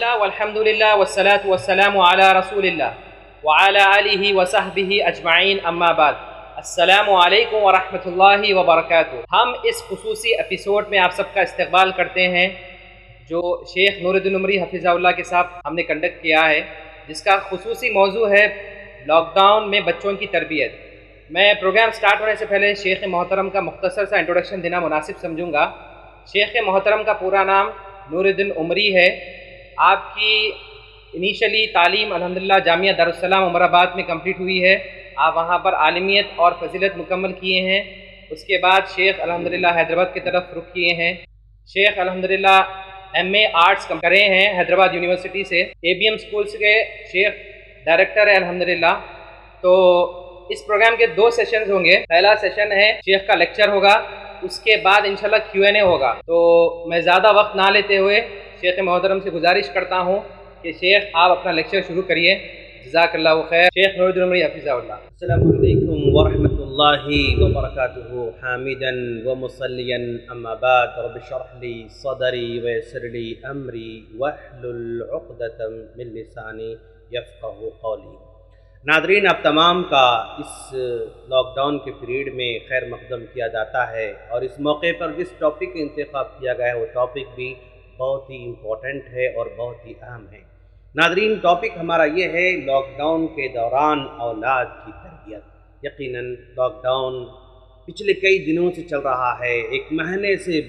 اللہ والحمد للہ والصلاة والسلام علی رسول اللہ وعلی آلہ وصحبہ اجمعین اما بعد۔ السلام علیکم ورحمۃ اللہ وبرکاتہ۔ ہم اس خصوصی ایپیسوڈ میں آپ سب کا استقبال کرتے ہیں جو شیخ نور الدین عمری حفظہ اللہ کے ساتھ ہم نے کنڈکٹ کیا ہے، جس کا خصوصی موضوع ہے لاک ڈاؤن میں بچوں کی تربیت۔ میں پروگرام سٹارٹ ہونے سے پہلے شیخ محترم کا مختصر سا انٹروڈکشن دینا مناسب سمجھوں گا۔ شیخ محترم کا پورا نام نور الدین عمری ہے۔ آپ کی انیشلی تعلیم الحمدللہ جامعہ دارالسلام عمر آباد میں کمپلیٹ ہوئی ہے۔ آپ وہاں پر عالمیت اور فضیلت مکمل کیے ہیں۔ اس کے بعد شیخ الحمدللہ حیدرآباد کی طرف رخ کیے ہیں۔ شیخ الحمدللہ ایم اے آرٹس کرے ہیں حیدرآباد یونیورسٹی سے۔ اے بی ایم اسکولس کے شیخ ڈائریکٹر ہے الحمدللہ۔ تو اس پروگرام کے 2 سیشنز ہوں گے۔ پہلا سیشن ہے شیخ کا لیکچر ہوگا، اس کے بعد انشاءاللہ Q&A ہوگا۔ تو میں زیادہ وقت نہ لیتے ہوئے شیخ محترم سے گزارش کرتا ہوں کہ شیخ آپ اپنا لیکچر شروع کریے۔ جزاک اللہ خیر۔ شیخ نور الدین عمری حفظہ اللہ۔ السلام علیکم ورحمۃ اللہ وبرکاتہ۔ حامدا ومصلیا اما بعد، رب اشرح لی صدری ویسر لی امری واحلل عقدۃ من لسانی یفقہوا قولی۔ ناظرین، آپ تمام کا اس لاک ڈاؤن کے پیریڈ میں خیر مقدم کیا جاتا ہے، اور اس موقع پر جس ٹاپک کا انتخاب کیا گیا ہے وہ ٹاپک بھی بہت ہی امپورٹنٹ ہے اور بہت ہی اہم ہے۔ ناظرین، ٹاپک ہمارا یہ ہے لاک ڈاؤن کے دوران اولاد کی تربیت۔ یقیناً لاک ڈاؤن پچھلے کئی دنوں سے چل رہا ہے، 1 مہینے سے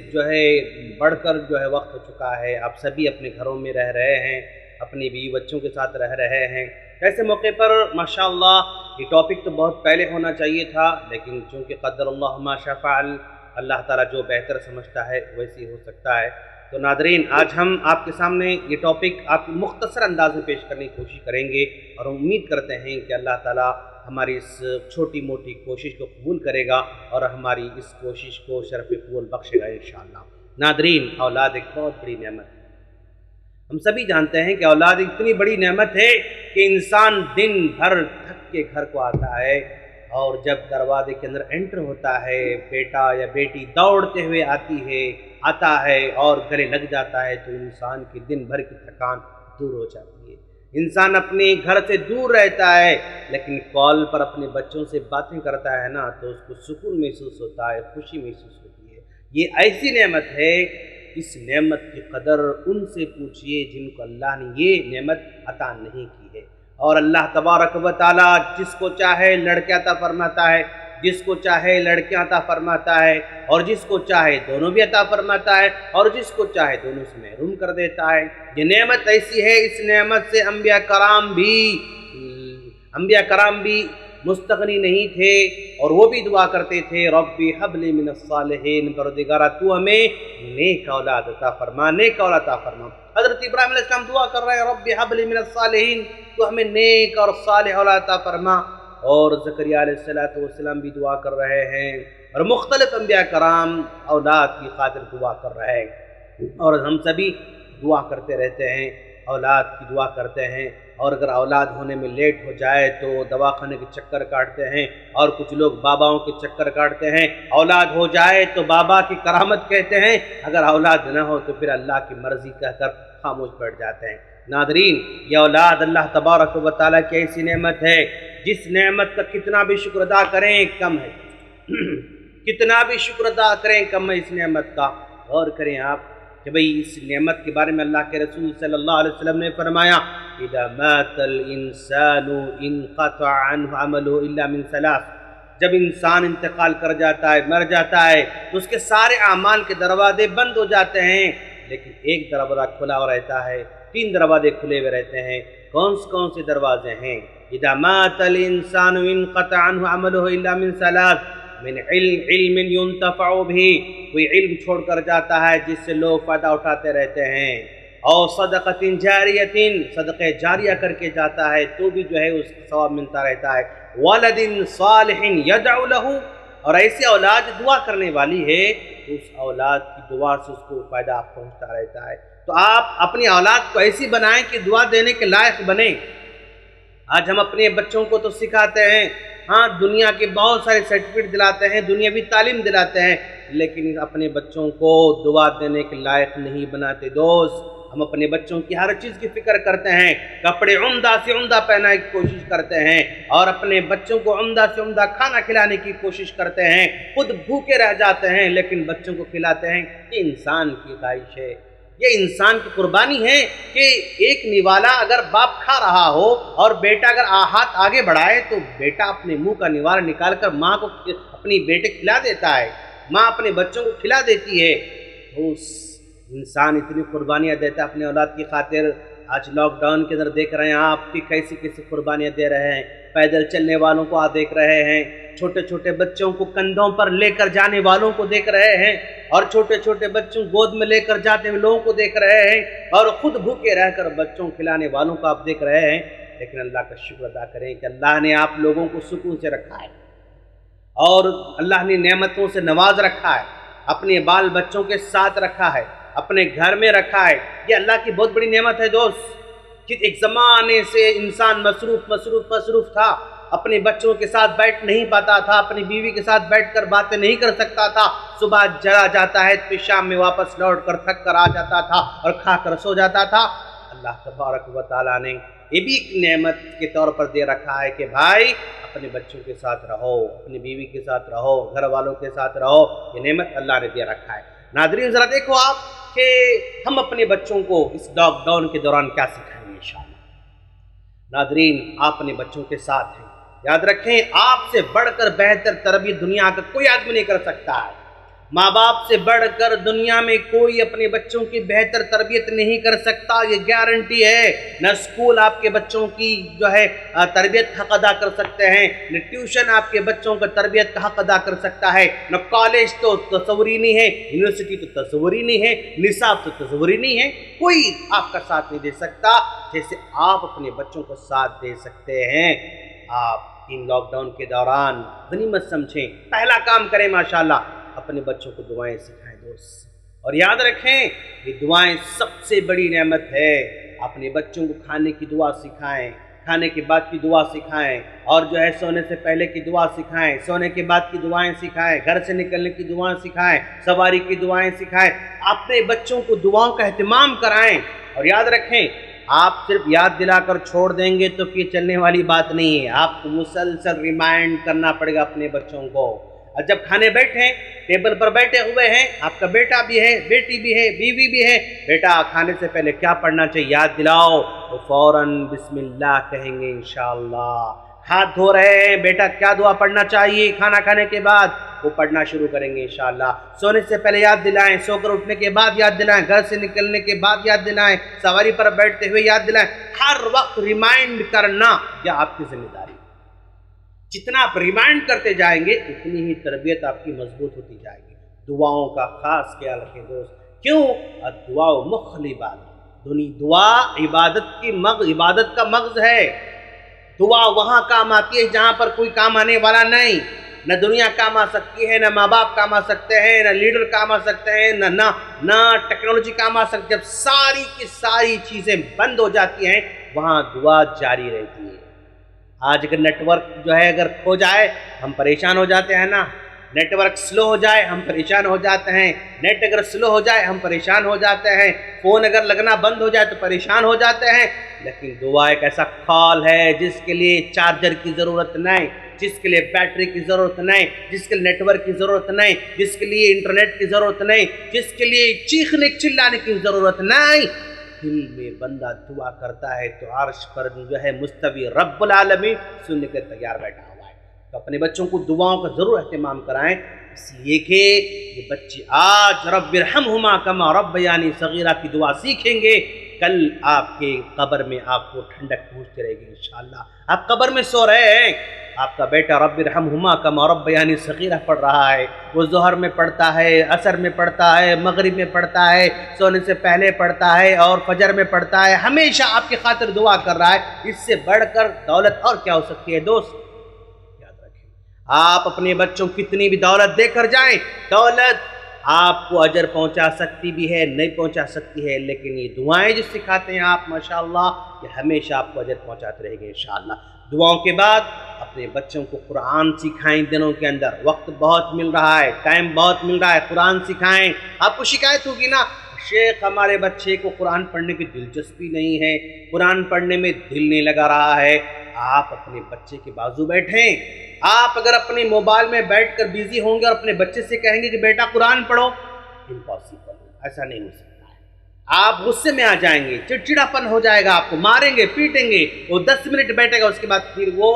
بڑھ کر وقت ہو چکا ہے۔ آپ سبھی اپنے گھروں میں رہ رہے ہیں، اپنی بیوی بچوں کے ساتھ رہ رہے ہیں۔ ایسے موقع پر ماشاءاللہ یہ ٹاپک تو بہت پہلے ہونا چاہیے تھا، لیکن چونکہ قدر اللہ ما شاء فعل، اللہ تعالیٰ جو بہتر سمجھتا ہے ویسے ہو سکتا ہے۔ تو ناظرین، آج ہم آپ کے سامنے یہ ٹاپک آپ مختصر انداز میں پیش کرنے کی کوشش کریں گے، اور امید کرتے ہیں کہ اللہ تعالیٰ ہماری اس چھوٹی موٹی کوشش کو قبول کرے گا اور ہماری اس کوشش کو شرف قبول بخشے گا انشاءاللہ۔ ناظرین، اولاد ایک بہت بڑی نعمت ہے۔ ہم سبھی جانتے ہیں کہ اولاد اتنی بڑی نعمت ہے کہ انسان دن بھر تھک کے گھر کو آتا ہے، اور جب دروازے کے اندر انٹر ہوتا ہے، بیٹا یا بیٹی دوڑتے ہوئے آتا ہے اور گلے لگ جاتا ہے، تو انسان کی دن بھر کی تھکان دور ہو جاتی ہے۔ انسان اپنے گھر سے دور رہتا ہے، لیکن کال پر اپنے بچوں سے باتیں کرتا ہے نا، تو اس کو سکون محسوس ہوتا ہے، خوشی محسوس ہوتی ہے۔ یہ ایسی نعمت ہے، اس نعمت کی قدر ان سے پوچھئے جن کو اللہ نے یہ نعمت عطا نہیں کی ہے۔ اور اللہ تبارک و تعالیٰ جس کو چاہے لڑکے عطا فرماتا ہے، جس کو چاہے لڑکیاں عطا فرماتا ہے، اور جس کو چاہے دونوں بھی عطا فرماتا ہے، اور جس کو چاہے دونوں سے محروم کر دیتا ہے۔ یہ نعمت ایسی ہے، اس نعمت سے انبیاء کرام بھی مستغنی نہیں تھے، اور وہ بھی دعا کرتے تھے، ربی حب لی من الصالحین، پروردگارہ تو ہمیں نیک اولاد عطا فرما، نیک اولاد عطا فرما۔ حضرت ابراہیم علیہ السلام دعا کر رہے ہیں، ربی حب لی من الصالحین، تو ہمیں نیک اور صالح اولاد عطا فرما۔ اور زکریا علیہ السلام بھی دعا کر رہے ہیں، اور مختلف انبیاء کرام اولاد کی خاطر دعا کر رہے ہیں، اور ہم سبھی دعا کرتے رہتے ہیں، اولاد کی دعا کرتے ہیں۔ اور اگر اولاد ہونے میں لیٹ ہو جائے تو دواخانے کے چکر کاٹتے ہیں، اور کچھ لوگ باباؤں کے چکر کاٹتے ہیں۔ اولاد ہو جائے تو بابا کی کرامت کہتے ہیں، اگر اولاد نہ ہو تو پھر اللہ کی مرضی کہہ کر خاموش بیٹھ جاتے ہیں۔ ناظرین، یہ اولاد اللہ تبارک و تعالیٰ کی ایسی نعمت ہے جس نعمت کا کتنا بھی شکر ادا کریں کم ہے، کتنا بھی شکر ادا کریں کم ہے اس نعمت کا۔ غور کریں آپ کہ بھئی اس نعمت کے بارے میں اللہ کے رسول صلی اللہ علیہ وسلم نے فرمایا، اذا مات الانسان انقطع عنہ عمله الا من 3۔ جب انسان انتقال کر جاتا ہے، مر جاتا ہے، تو اس کے سارے اعمال کے دروازے بند ہو جاتے ہیں، لیکن ایک دروازہ کھلا ہوا رہتا ہے، 3 دروازے کھلے ہوئے رہتے ہیں۔ کون سے دروازے ہیں؟ اذا مات الانسان انقطع عنہ عمله الا من 3، من علم ينتفع به، کوئی علم چھوڑ کر جاتا ہے جس سے لوگ فائدہ اٹھاتے رہتے ہیں، اور صدقۃ جاریۃ، صدقہ جاریہ کر کے جاتا ہے تو بھی اس کا ثواب ملتا رہتا ہے، ولد صالح يدعو له، اور ایسی اولاد دعا کرنے والی ہے تو اس اولاد کی دعا سے اس کو فائدہ پہنچتا رہتا ہے۔ تو آپ اپنی اولاد کو ایسی بنائیں کہ دعا دینے کے لائق بنیں۔ آج ہم اپنے بچوں کو تو سکھاتے ہیں، ہاں دنیا کے بہت سارے سرٹیفکیٹ دلاتے ہیں، دنیاوی تعلیم دلاتے ہیں، لیکن اپنے بچوں کو دعا دینے کے لائق نہیں بناتے۔ دوست، ہم اپنے بچوں کی ہر چیز کی فکر کرتے ہیں، کپڑے عمدہ سے عمدہ پہنانے کی کوشش کرتے ہیں اور اپنے بچوں کو عمدہ سے عمدہ کھانا کھلانے کی کوشش کرتے ہیں، خود بھوکے رہ جاتے ہیں لیکن بچوں کو کھلاتے ہیں۔ یہ انسان کی خواہش ہے، یہ انسان کی قربانی ہے کہ ایک نوالا اگر باپ کھا رہا ہو اور بیٹا اگر ہاتھ آگے بڑھائے تو بیٹا اپنے منہ کا نوالا نکال کر ماں کو اپنی بیٹے کھلا دیتا ہے، ماں اپنے بچوں کو کھلا دیتی ہے۔ تو اس انسان اتنی قربانیاں دیتا ہے اپنے اولاد کی خاطر۔ آج لاک ڈاؤن کے اندر دیکھ رہے ہیں آپ کہ کیسی کیسی قربانیاں دے رہے ہیں، پیدل چلنے والوں کو آپ دیکھ رہے ہیں، چھوٹے چھوٹے بچوں کو کندھوں پر لے کر جانے والوں کو دیکھ رہے ہیں، اور چھوٹے چھوٹے بچوں گود میں لے کر جاتے ہوئے لوگوں کو دیکھ رہے ہیں، اور خود بھوکے رہ کر بچوں کھلانے والوں کو آپ دیکھ رہے ہیں۔ لیکن اللہ کا شکر ادا کریں کہ اللہ نے آپ لوگوں کو سکون سے رکھا ہے اور اللہ نے نعمتوں سے نواز رکھا ہے، اپنے بال بچوں کے ساتھ رکھا ہے، اپنے گھر میں رکھا ہے۔ یہ اللہ کی بہت بڑی نعمت ہے دوست، کہ ایک زمانے سے انسان مصروف تھا، اپنے بچوں کے ساتھ بیٹھ نہیں پاتا تھا، اپنی بیوی کے ساتھ بیٹھ کر باتیں نہیں کر سکتا تھا، صبح چلا جاتا ہے پھر شام میں واپس لوٹ کر تھک کر آ جاتا تھا اور کھا کر سو جاتا تھا۔ اللہ تبارک و تعالیٰ نے یہ بھی ایک نعمت کے طور پر دے رکھا ہے کہ بھائی اپنے بچوں کے ساتھ رہو، اپنی بیوی کے ساتھ رہو، گھر والوں کے ساتھ رہو، یہ نعمت اللہ نے دے رکھا ہے۔ ناظرین ذرا دیکھو آپ کہ ہم اپنے بچوں کو اس لاک ڈاؤن کے دوران کیا سکھائیں گے انشاءاللہ۔ ناظرین آپ اپنے بچوں کے ساتھ ہیں، یاد رکھیں آپ سے بڑھ کر بہتر تربیت دنیا کا کوئی آدمی نہیں کر سکتا ہے۔ ماں باپ سے بڑھ کر دنیا میں کوئی اپنے بچوں کی بہتر تربیت نہیں کر سکتا، یہ گارنٹی ہے۔ نہ اسکول آپ کے بچوں کی تربیت کا حق ادا کر سکتے ہیں، نہ ٹیوشن آپ کے بچوں کا تربیت کا حق ادا کر سکتا ہے، نہ کالج تو تصوری نہیں ہے، یونیورسٹی تو تصوری نہیں ہے، نصاب تو تصوری نہیں ہے، کوئی آپ کا ساتھ نہیں دے سکتا جیسے آپ اپنے بچوں کو ساتھ دے سکتے ہیں۔ آپ ان لاک ڈاؤن کے دوران غنیمت سمجھیں، پہلا کام کریں ماشاءاللہ اپنے بچوں کو دعائیں سکھائیں دوست، اور یاد رکھیں یہ دعائیں سب سے بڑی نعمت ہے۔ اپنے بچوں کو کھانے کی دعا سکھائیں، کھانے کے بعد کی دعا سکھائیں، اور سونے سے پہلے کی دعا سکھائیں، سونے کے بعد کی دعائیں سکھائیں، گھر سے نکلنے کی دعائیں سکھائیں، سواری کی دعائیں سکھائیں، اپنے بچوں کو دعاؤں کا اہتمام کرائیں۔ اور یاد رکھیں آپ صرف یاد دلا کر چھوڑ دیں گے تو پھر چلنے والی بات نہیں ہے، آپ کو مسلسل ریمائنڈ کرنا پڑے گا اپنے بچوں کو۔ اور جب کھانے بیٹھیں، ٹیبل پر بیٹھے ہوئے ہیں، آپ کا بیٹا بھی ہے، بیٹی بھی ہے، بیوی بھی ہے، بیٹا کھانے سے پہلے کیا پڑھنا چاہیے یاد دلاؤ، تو فوراً بسم اللہ کہیں گے انشاءاللہ۔ ہاتھ دھو رہے ہیں، بیٹا کیا دعا پڑھنا چاہیے کھانا کھانے کے بعد، وہ پڑھنا شروع کریں گے انشاءاللہ۔ سونے سے پہلے یاد دلائیں، سو کر اٹھنے کے بعد یاد دلائیں، گھر سے نکلنے کے بعد یاد دلائیں، سواری پر بیٹھتے ہوئے یاد دلائیں، ہر وقت ریمائنڈ کرنا یہ آپ کی ذمہ داری ہے۔ جتنا آپ ریمائنڈ کرتے جائیں گے اتنی ہی تربیت آپ کی مضبوط ہوتی جائے گی۔ دعاؤں کا خاص خیال رکھیں دوست، کیوں؟ دعا مخ العبادت، دعا عبادت کا مغز ہے۔ دعا وہاں کام آتی ہے جہاں پر کوئی کام آنے والا نہیں، نہ دنیا کام آ سکتی ہے، نہ ماں باپ کام آ سکتے ہیں، نہ لیڈر کام آ سکتے ہیں، نہ ٹیکنالوجی کام آ سکتی ہے۔ جب ساری کی ساری چیزیں بند ہو جاتی ہیں وہاں دعا جاری رہتی ہے۔ آج اگر نیٹ ورک اگر کھو جائے ہم پریشان ہو جاتے ہیں نا، نیٹ ورک سلو ہو جائے ہم پریشان ہو جاتے ہیں، نیٹ اگر سلو ہو جائے ہم پریشان ہو جاتے ہیں، فون اگر لگنا بند ہو جائے تو پریشان ہو جاتے ہیں۔ لیکن دعا ایک ایسا کال ہے جس کے لیے چارجر کی ضرورت نہیں، جس کے لیے بیٹری کی ضرورت نہیں، جس کے لیے نیٹ ورک کی ضرورت نہیں، جس کے لیے انٹرنیٹ کی ضرورت نہیں، جس کے لیے چیخنے چلانے کی ضرورت نہیں۔ دل میں بندہ دعا کرتا ہے تو عرش پر مستوی رب العالمین سننے کے تیار بیٹھا ہوا ہے۔ تو اپنے بچوں کو دعاؤں کا ضرور اہتمام کرائیں، اس لیے کہ یہ بچے آج رب ارحمہما کما ربیانی صغیرہ کی دعا سیکھیں گے، کل آپ کے قبر میں آپ کو ٹھنڈک پہنچتی رہے گی انشاءاللہ۔ آپ قبر میں سو رہے ہیں، آپ کا بیٹا رب ارحمہما کما ربیانی صغیرہ پڑھ رہا ہے، وہ ظہر میں پڑھتا ہے، عصر میں پڑھتا ہے، مغرب میں پڑھتا ہے، سونے سے پہلے پڑھتا ہے اور فجر میں پڑھتا ہے، ہمیشہ آپ کی خاطر دعا کر رہا ہے۔ اس سے بڑھ کر دولت اور کیا ہو سکتی ہے دوست؟ یاد رکھیں، آپ اپنے بچوں کو کتنی بھی دولت دے کر جائیں، دولت آپ کو اجر پہنچا سکتی بھی ہے، نہیں پہنچا سکتی ہے، لیکن یہ دعائیں جو سکھاتے ہیں آپ ماشاءاللہ یہ ہمیشہ آپ کو اجر پہنچاتے رہیں گے انشاءاللہ۔ دعاؤں کے بعد اپنے بچوں کو قرآن سکھائیں، دنوں کے اندر وقت بہت مل رہا ہے، ٹائم بہت مل رہا ہے، قرآن سکھائیں۔ آپ کو شکایت ہوگی نا شیخ ہمارے بچے کو قرآن پڑھنے کی دلچسپی نہیں ہے، قرآن پڑھنے میں دل نہیں لگا رہا ہے، آپ اپنے بچے کے بازو بیٹھیں۔ آپ اگر اپنے موبائل میں بیٹھ کر بیزی ہوں گے اور اپنے بچے سے کہیں گے کہ بیٹا قرآن پڑھو، امپاسبل، ایسا نہیں ہو سکتا ہے۔ آپ غصے میں آ جائیں گے، چڑچڑاپن ہو جائے گا، آپ کو ماریں گے، پیٹیں گے، وہ 10 منٹ بیٹھے گا، اس کے بعد پھر وہ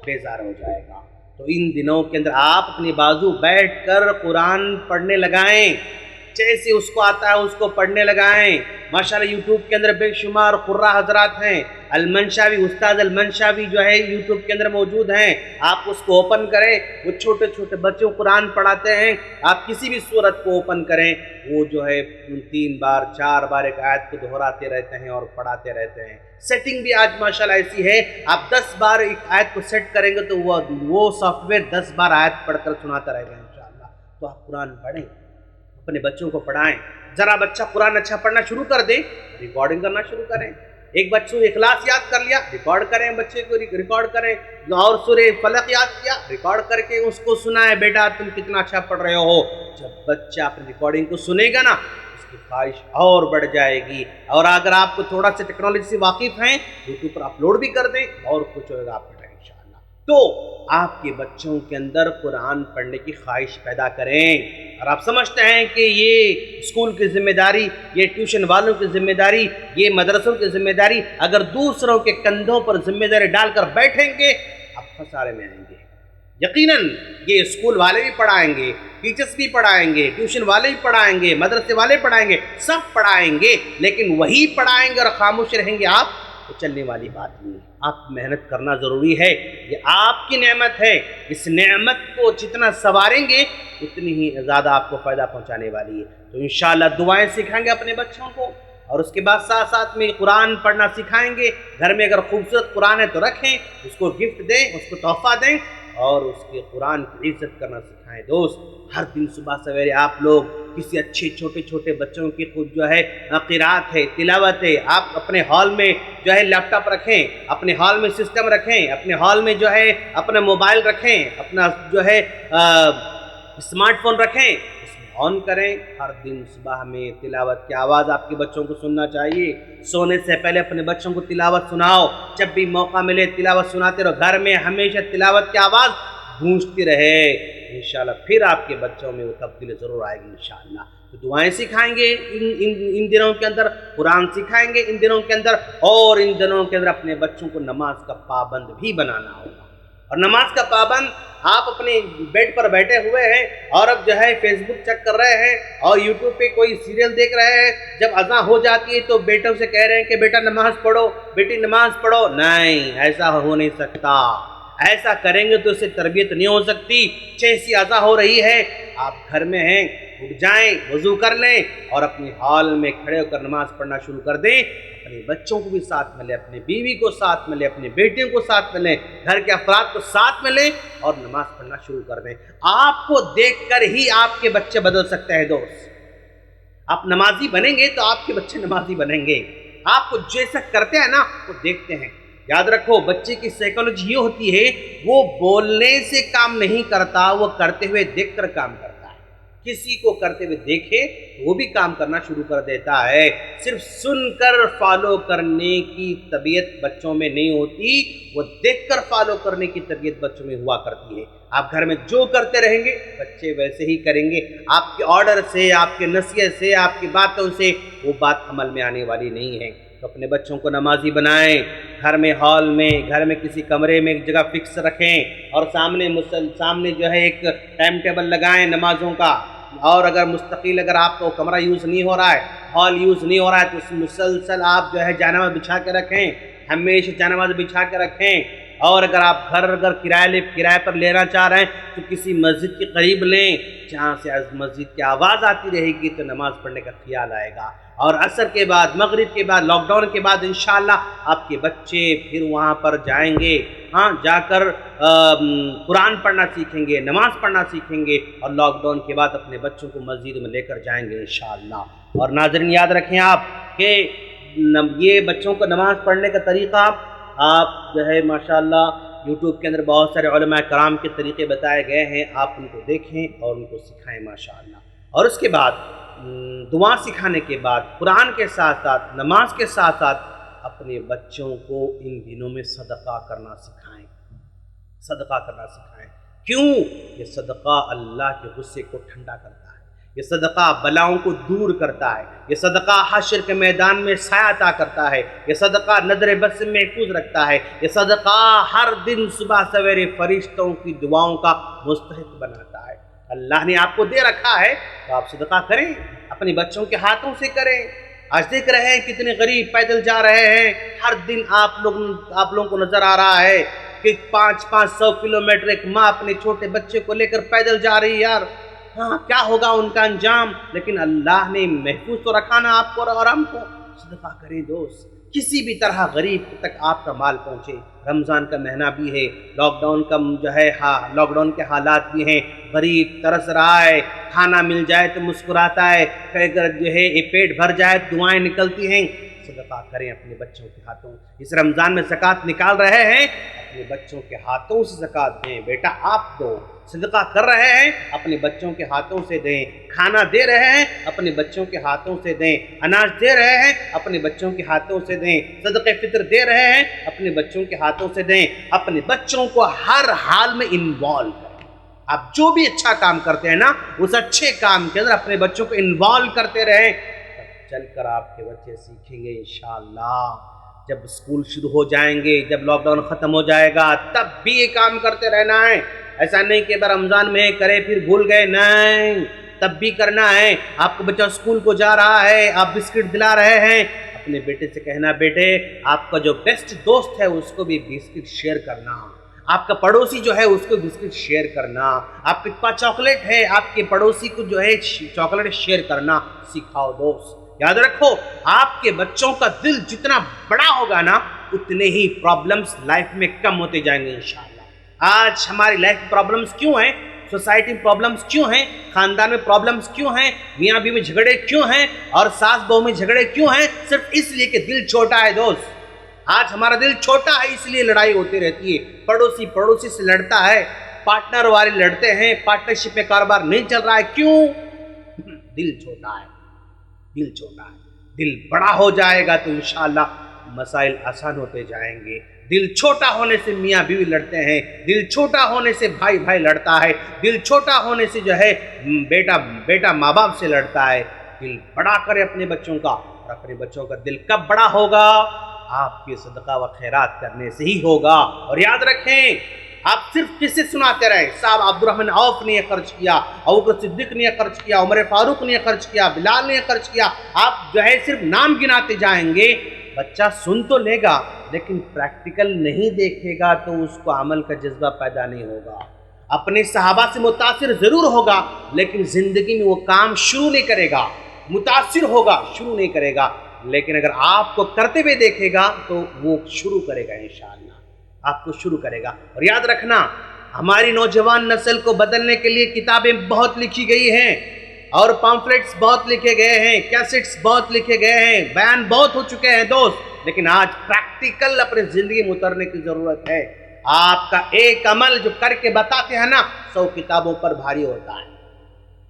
بیزار ہو جائے گا۔ تو ان دنوں کے اندر آپ اپنے بازو بیٹھ کر قرآن پڑھنے لگائیں، جیسے اس کو آتا ہے اس کو پڑھنے لگائیں۔ ماشاءاللہ یوٹیوب کے اندر بے شمار قرہ حضرات ہیں، المنشاوی، استاد المنشاوی جو ہے یوٹیوب کے اندر موجود ہیں، آپ اس کو اوپن کریں، وہ چھوٹے چھوٹے بچوں کو قرآن پڑھاتے ہیں۔ آپ کسی بھی سورت کو اوپن کریں، وہ جو ہے 3 بار 4 بار ایک آیت کو دہراتے رہتے ہیں اور پڑھاتے رہتے ہیں۔ سیٹنگ بھی آج ماشاءاللہ ایسی ہے، آپ 10 بار ایک آیت کو سیٹ کریں گے تو وہ سافٹ ویئر 10 بار آیت پڑھ کر سناتا رہے گا انشاءاللہ۔ تو آپ قرآن پڑھیں، اپنے بچوں کو پڑھائیں۔ ذرا بچہ قرآن اچھا پڑھنا شروع کر دے، ریکارڈنگ کرنا شروع کریں۔ ایک بچوں نے اخلاص یاد کر لیا، ریکارڈ کریں، بچے کو ریکارڈ کریں۔ اور سورہ فلق یاد کیا، ریکارڈ کر کے اس کو سنائیں، بیٹا تم کتنا اچھا پڑھ رہے ہو۔ جب بچہ اپنی ریکارڈنگ کو سنے گا نا، اس کی خواہش اور بڑھ جائے گی۔ اور اگر آپ کو تھوڑا سا ٹیکنالوجی سے واقف ہیں، یوٹیوب پر اپلوڈ بھی کر دیں، اور کچھ ہوگا آپ کا انشاءاللہ۔ تو آپ کے بچوں کے اندر قرآن پڑھنے کی خواہش پیدا کریں۔ اور آپ سمجھتے ہیں کہ یہ اسکول کی ذمہ داری، یہ ٹیوشن والوں کی ذمہ داری، یہ مدرسوں کی ذمہ داری، اگر دوسروں کے کندھوں پر ذمہ داری ڈال کر بیٹھیں گے، آپ خسارے میں آئیں گے۔ یقیناً یہ اسکول والے بھی پڑھائیں گے، ٹیچرز بھی پڑھائیں گے، ٹیوشن والے بھی پڑھائیں گے، مدرسے والے پڑھائیں گے، سب پڑھائیں گے، لیکن وہی پڑھائیں گے اور خاموش رہیں گے آپ، تو چلنے والی بات نہیں ہے۔ آپ محنت کرنا ضروری ہے، یہ آپ کی نعمت ہے، اس نعمت کو جتنا سنواریں گے اتنی ہی زیادہ آپ کو فائدہ پہنچانے والی ہے۔ تو انشاءاللہ دعائیں سکھائیں گے اپنے بچوں کو، اور اس کے بعد ساتھ ساتھ میں قرآن پڑھنا سکھائیں گے۔ گھر میں اگر خوبصورت قرآن ہے تو رکھیں، اس کو گفٹ دیں، اس کو تحفہ دیں، اور اس کے قرآن کی عزت کرنا سکھائیں۔ دوست، ہر دن صبح سویرے آپ لوگ کسی اچھے چھوٹے چھوٹے بچوں کی خود جو ہے قرات ہے، تلاوت ہے، آپ اپنے ہال میں جو ہے لیپ ٹاپ رکھیں، اپنے ہال میں سسٹم رکھیں، اپنے ہال میں جو ہے اپنا موبائل رکھیں، اپنا جو ہے اسمارٹ فون رکھیں، اس میں آن کریں۔ ہر دن صبح میں تلاوت کی آواز آپ کے بچوں کو سننا چاہیے۔ سونے سے پہلے اپنے بچوں کو تلاوت سناؤ، جب بھی موقع ملے تلاوت سناتے رہو، گھر میں ہمیشہ تلاوت کی آواز گونجتی رہے، انشاءاللہ پھر آپ کے بچوں میں وہ تبدیلی ضرور آئے گی انشاءاللہ۔ تو دعائیں سکھائیں گے ان دنوں کے اندر، قرآن سکھائیں گے ان دنوں کے اندر، اور ان دنوں کے اندر اپنے بچوں کو نماز کا پابند بھی بنانا ہوگا۔ اور نماز کا پابند، آپ اپنے بیڈ پر بیٹھے ہوئے ہیں اور اب جو ہے فیس بک چیک کر رہے ہیں اور یوٹیوب پہ کوئی سیریل دیکھ رہے ہیں، جب اذان ہو جاتی ہے تو بیٹوں سے کہہ رہے ہیں کہ بیٹا نماز پڑھو، بیٹی نماز پڑھو۔ نہیں، ایسا ہو نہیں سکتا۔ ایسا کریں گے تو اس سے تربیت نہیں ہو سکتی۔ جیسی اذان ہو رہی ہے، آپ گھر میں ہیں، اٹھ جائیں، وضو کر لیں اور اپنے ہال میں کھڑے ہو کر نماز پڑھنا شروع کر دیں۔ اپنے بچوں کو بھی ساتھ میں لیں، اپنے بیوی کو ساتھ میں لیں، اپنے بیٹیوں کو ساتھ میں لیں، گھر کے افراد کو ساتھ میں لیں اور نماز پڑھنا شروع کر دیں۔ آپ کو دیکھ کر ہی آپ کے بچے بدل سکتے ہیں دوست۔ آپ نمازی بنیں گے تو آپ کے بچے نمازی بنیں گے۔ آپ کو جیسا کرتے ہیں نا وہ دیکھتے ہیں۔ یاد رکھو، بچے کی سائیکالوجی یہ ہوتی ہے، وہ بولنے سے کام نہیں کرتا، وہ کرتے ہوئے دیکھ کر کام کرتا ہے۔ کسی کو کرتے ہوئے دیکھے تو وہ بھی کام کرنا شروع کر دیتا ہے۔ صرف سن کر فالو کرنے کی طبیعت بچوں میں نہیں ہوتی، وہ دیکھ کر فالو کرنے کی طبیعت بچوں میں ہوا کرتی ہے۔ آپ گھر میں جو کرتے رہیں گے بچے ویسے ہی کریں گے۔ آپ کے آرڈر سے، آپ کے نصیحت سے، آپ کی باتوں سے وہ بات عمل میں آنے والی نہیں ہے۔ تو اپنے بچوں کو نمازی بنائیں، گھر میں، ہال میں، گھر میں کسی کمرے میں ایک جگہ فکس رکھیں، اور سامنے جو ہے ایک ٹائم ٹیبل لگائیں نمازوں کا۔ اور اگر مستقل اگر آپ کو کمرہ یوز نہیں ہو رہا ہے، ہال یوز نہیں ہو رہا ہے، تو اس مسلسل آپ جو ہے جانماز بچھا کے رکھیں، ہمیشہ جانماز بچھا کے رکھیں۔ اور اگر آپ گھر کرائے پر لینا چاہ رہے ہیں تو کسی مسجد کے قریب لیں، جہاں سے مسجد کی آواز آتی رہے گی تو نماز پڑھنے کا خیال آئے گا۔ اور عصر کے بعد، مغرب کے بعد، لاک ڈاؤن کے بعد انشاءاللہ آپ کے بچے پھر وہاں پر جائیں گے، جا کر قرآن پڑھنا سیکھیں گے، نماز پڑھنا سیکھیں گے، اور لاک ڈاؤن کے بعد اپنے بچوں کو مسجد میں لے کر جائیں گے انشاءاللہ۔ اور ناظرین یاد رکھیں آپ کہ یہ بچوں کو نماز پڑھنے کا طریقہ آپ جو ہے ماشاءاللہ یوٹیوب کے اندر بہت سارے علماء کرام کے طریقے بتائے گئے ہیں، آپ ان کو دیکھیں اور ان کو سکھائیں ماشاءاللہ۔ اور اس کے بعد دعا سکھانے کے بعد قرآن کے ساتھ ساتھ نماز کے ساتھ ساتھ اپنے بچوں کو ان دنوں میں صدقہ کرنا سکھائیں، صدقہ کرنا سکھائیں۔ کیوں؟ یہ صدقہ اللہ کے غصے کو ٹھنڈا کرتا ہے، یہ صدقہ بلاؤں کو دور کرتا ہے، یہ صدقہ حشر کے میدان میں سایہ عطا کرتا ہے، یہ صدقہ نظر بد سے محفوظ رکھتا ہے، یہ صدقہ ہر دن صبح سویرے فرشتوں کی دعاؤں کا مستحق بناتا ہے۔ اللہ نے آپ کو دے رکھا ہے تو آپ صدقہ کریں، اپنے بچوں کے ہاتھوں سے کریں۔ آج دیکھ رہے ہیں کتنے غریب پیدل جا رہے ہیں، ہر دن آپ لوگوں کو نظر آ رہا ہے کہ 500 کلومیٹر ایک ماں اپنے چھوٹے بچے کو لے کر پیدل جا رہی ہے۔ یار ہاں کیا ہوگا ان کا انجام؟ لیکن اللہ نے محفوظ تو رکھا نا آپ کو اور ہم کو۔ صدقہ کریں دوست، کسی بھی طرح غریب تک آپ کا مال پہنچے۔ رمضان کا مہینہ بھی ہے، لاک ڈاؤن کا لاک ڈاؤن کے حالات بھی ہیں، غریب ترس رہا ہے، کھانا مل جائے تو مسکراتا ہے، اگر یہ پیٹ بھر جائے تو دعائیں نکلتی ہیں۔ صدقہ کریں اپنے بچوں کے ہاتھوں۔ اس رمضان میں زکوٰۃ نکال رہے ہیں، اپنے بچوں کے ہاتھوں سے زکوٰۃ دیں، بیٹا آپ دو۔ صدقہ کر رہے ہیں، اپنے بچوں کے ہاتھوں سے دیں۔ کھانا دے رہے ہیں، اپنے بچوں کے ہاتھوں سے دیں۔ اناج دے رہے ہیں، اپنے بچوں کے ہاتھوں سے دیں۔ صدقہ فطر دے رہے ہیں، اپنے بچوں کے ہاتھوں سے دیں۔ اپنے بچوں کو ہر حال میں انوالو کریں۔ آپ جو بھی اچھا کام کرتے ہیں نا، اس اچھے کام کے اندر اپنے بچوں کو انوالو کرتے رہیں، تب چل کر آپ کے بچے سیکھیں گے انشاءاللہ۔ جب اسکول شروع ہو جائیں گے، جب لاک ڈاؤن ختم ہو جائے گا، تب بھی یہ کام کرتے رہنا ہے۔ ایسا نہیں کہ رمضان میں کرے پھر بھول گئے، نہیں، تب بھی کرنا ہے۔ آپ کو بچہ اسکول کو جا رہا ہے، آپ بسکٹ دلا رہے ہیں، اپنے بیٹے سے کہنا بیٹے آپ کا جو بیسٹ دوست ہے اس کو بھی بسکٹ شیئر کرنا، آپ کا پڑوسی جو ہے اس کو بسکٹ شیئر کرنا، آپ کے پاس چاکلیٹ ہے آپ کے پڑوسی کو جو ہے چاکلیٹ شیئر کرنا سکھاؤ دوست۔ یاد رکھو آپ کے بچوں کا دل جتنا بڑا ہوگا نا، اتنے ہی پرابلمز لائف میں کم ہوتے جائیں گے انشاءاللہ۔ آج ہماری لائف پرابلمز کیوں ہیں؟ سوسائٹی پرابلمز کیوں ہیں؟ خاندان میں پرابلمز کیوں ہیں؟ میاں بیوی میں جھگڑے کیوں ہیں؟ اور ساس بہو میں جھگڑے کیوں ہیں؟ صرف اس لیے کہ دل چھوٹا ہے دوست۔ آج ہمارا دل چھوٹا ہے، اس لیے لڑائی ہوتی رہتی ہے۔ پڑوسی سے لڑتا ہے، پارٹنر والے لڑتے ہیں، پارٹنرشپ میں کاروبار نہیں چل رہا ہے، کیوں؟ دل چھوٹا ہے، دل چھوٹا ہے۔ دل بڑا ہو جائے گا تو انشاءاللہ مسائل آسان ہوتے جائیں گے۔ دل چھوٹا ہونے سے میاں بیوی لڑتے ہیں، دل چھوٹا ہونے سے بھائی لڑتا ہے، دل چھوٹا ہونے سے جو ہے بیٹا ماں باپ سے لڑتا ہے۔ دل بڑا کرے اپنے بچوں کا، اور اپنے بچوں کا دل کب بڑا ہوگا؟ آپ کے صدقہ و خیرات کرنے سے ہی ہوگا۔ اور یاد رکھیں، آپ صرف قصے سناتے رہے، صاحب عبدالرحمن عوف نے یہ خرچ کیا، ابوبکر صدیق نے یہ خرچ کیا، عمر فاروق نے یہ خرچ کیا، بلال نے یہ خرچ کیا، آپ جو ہے صرف نام گناتے جائیں گے۔ بچہ سن تو لے گا لیکن پریکٹیکل نہیں دیکھے گا تو اس کو عمل کا جذبہ پیدا نہیں ہوگا۔ اپنے صحابہ سے متاثر ضرور ہوگا لیکن زندگی میں وہ کام شروع نہیں کرے گا۔ متاثر ہوگا، شروع نہیں کرے گا، لیکن اگر آپ کو کرتے ہوئے دیکھے گا تو وہ شروع کرے گا انشاءاللہ، آپ کو شروع کرے گا۔ اور یاد رکھنا، ہماری نوجوان نسل کو بدلنے کے لیے کتابیں بہت لکھی گئی ہیں، اور پامفلیٹس بہت لکھے گئے ہیں، کیسٹس بہت لکھے گئے ہیں، بیان بہت ہو چکے ہیں دوست، لیکن آج پریکٹیکل اپنے زندگی میں اترنے کی ضرورت ہے۔ آپ کا ایک عمل جو کر کے بتاتے ہیں نا، 100 کتابوں پر بھاری ہوتا ہے۔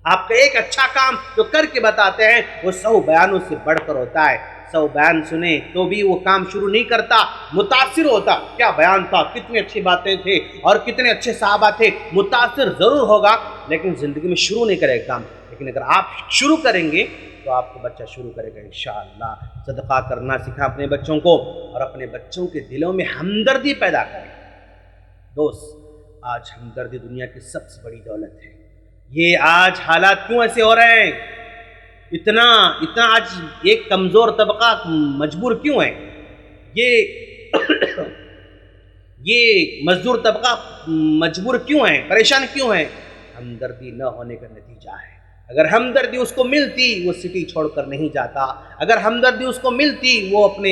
آپ کا ایک اچھا کام جو کر کے بتاتے ہیں وہ 100 بیانوں سے بڑھ کر ہوتا ہے۔ 100 بیان سنیں تو بھی وہ کام شروع نہیں کرتا، متاثر ہوتا، کیا بیان تھا، کتنی اچھی باتیں تھے اور کتنے اچھے صحابہ تھے، متاثر ضرور ہوگا لیکن زندگی میں شروع نہیں کرے گا کام۔ لیکن اگر آپ شروع کریں گے تو آپ کو بچہ شروع کرے گا انشاءاللہ۔ صدقہ کرنا سکھا اپنے بچوں کو، اور اپنے بچوں کے دلوں میں ہمدردی پیدا کریں۔ دوست، آج ہمدردی دنیا کی سب سے بڑی دولت ہے۔ یہ آج حالات کیوں ایسے ہو رہے ہیں؟ اتنا آج ایک کمزور طبقہ مجبور کیوں ہے؟ یہ مزدور طبقہ مجبور کیوں ہے، پریشان کیوں ہے؟ ہمدردی نہ ہونے کا نتیجہ ہے۔ اگر ہمدردی اس کو ملتی وہ سٹی چھوڑ کر نہیں جاتا، اگر ہمدردی اس کو ملتی وہ اپنے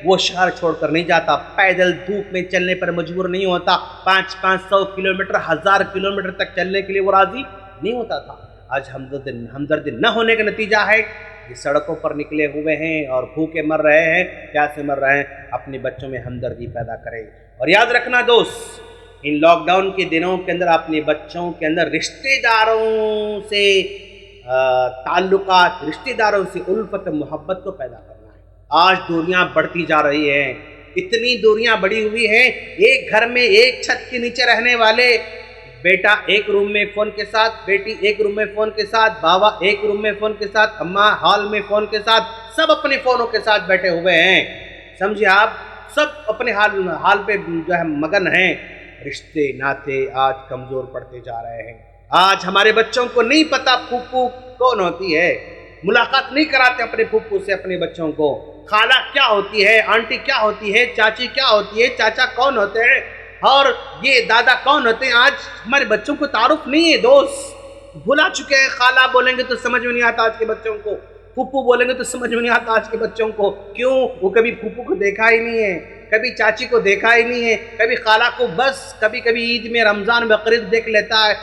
وہ شہر چھوڑ کر نہیں جاتا، پیدل دھوپ میں چلنے پر مجبور نہیں ہوتا، 500 کلومیٹر 1000 کلومیٹر تک چلنے کے لیے وہ راضی نہیں ہوتا تھا۔ آج ہمدردی نہ ہونے کا نتیجہ ہے یہ سڑکوں پر نکلے ہوئے ہیں اور بھوکے مر رہے ہیں، پیاسے مر رہے ہیں۔ اپنے بچوں میں ہمدردی پیدا کریں۔ اور یاد رکھنا دوست، ان لاک ڈاؤن کے دنوں کے اندر اپنے بچوں کے اندر رشتہ داروں سے تعلقات، رشتہ داروں سے الفت محبت کو پیدا کرنا ہے۔ آج دوریاں بڑھتی جا رہی ہیں، اتنی دوریاں بڑھی ہوئی ہیں، ایک گھر میں ایک چھت کے نیچے رہنے والے بیٹا ایک روم میں فون کے ساتھ، بیٹی ایک روم میں فون کے ساتھ، بابا ایک روم میں فون کے ساتھ، اماں ہال میں فون کے ساتھ، سب اپنے فونوں کے ساتھ بیٹھے ہوئے ہیں، سمجھے آپ، سب اپنے حال پہ جو ہے مگن ہیں۔ رشتے ناتے آج کمزور پڑتے جا رہے ہیں۔ آج ہمارے بچوں کو نہیں پتا پھوپھو کون ہوتی ہے، ملاقات نہیں کراتے اپنے پھوپھو سے اپنے بچوں کو، خالہ کیا ہوتی ہے، آنٹی کیا ہوتی ہے، چاچی کیا ہوتی ہے، چاچا کون ہوتے ہیں، اور یہ دادا کون ہوتے ہیں۔ آج ہمارے بچوں کو تعارف نہیں ہے دوست، بھلا چکے ہیں۔ خالہ بولیں گے تو سمجھ میں نہیں آتا آج کے بچوں کو، پھوپھو بولیں گے تو سمجھ میں نہیں آتا آج کے بچوں کو، کیوں؟ وہ کبھی پھوپھو کو دیکھا ہی نہیں ہے، کبھی چاچی کو دیکھا ہی نہیں ہے، کبھی خالہ کو بس کبھی کبھی عید میں، رمضان بقرعید دیکھ لیتا ہے۔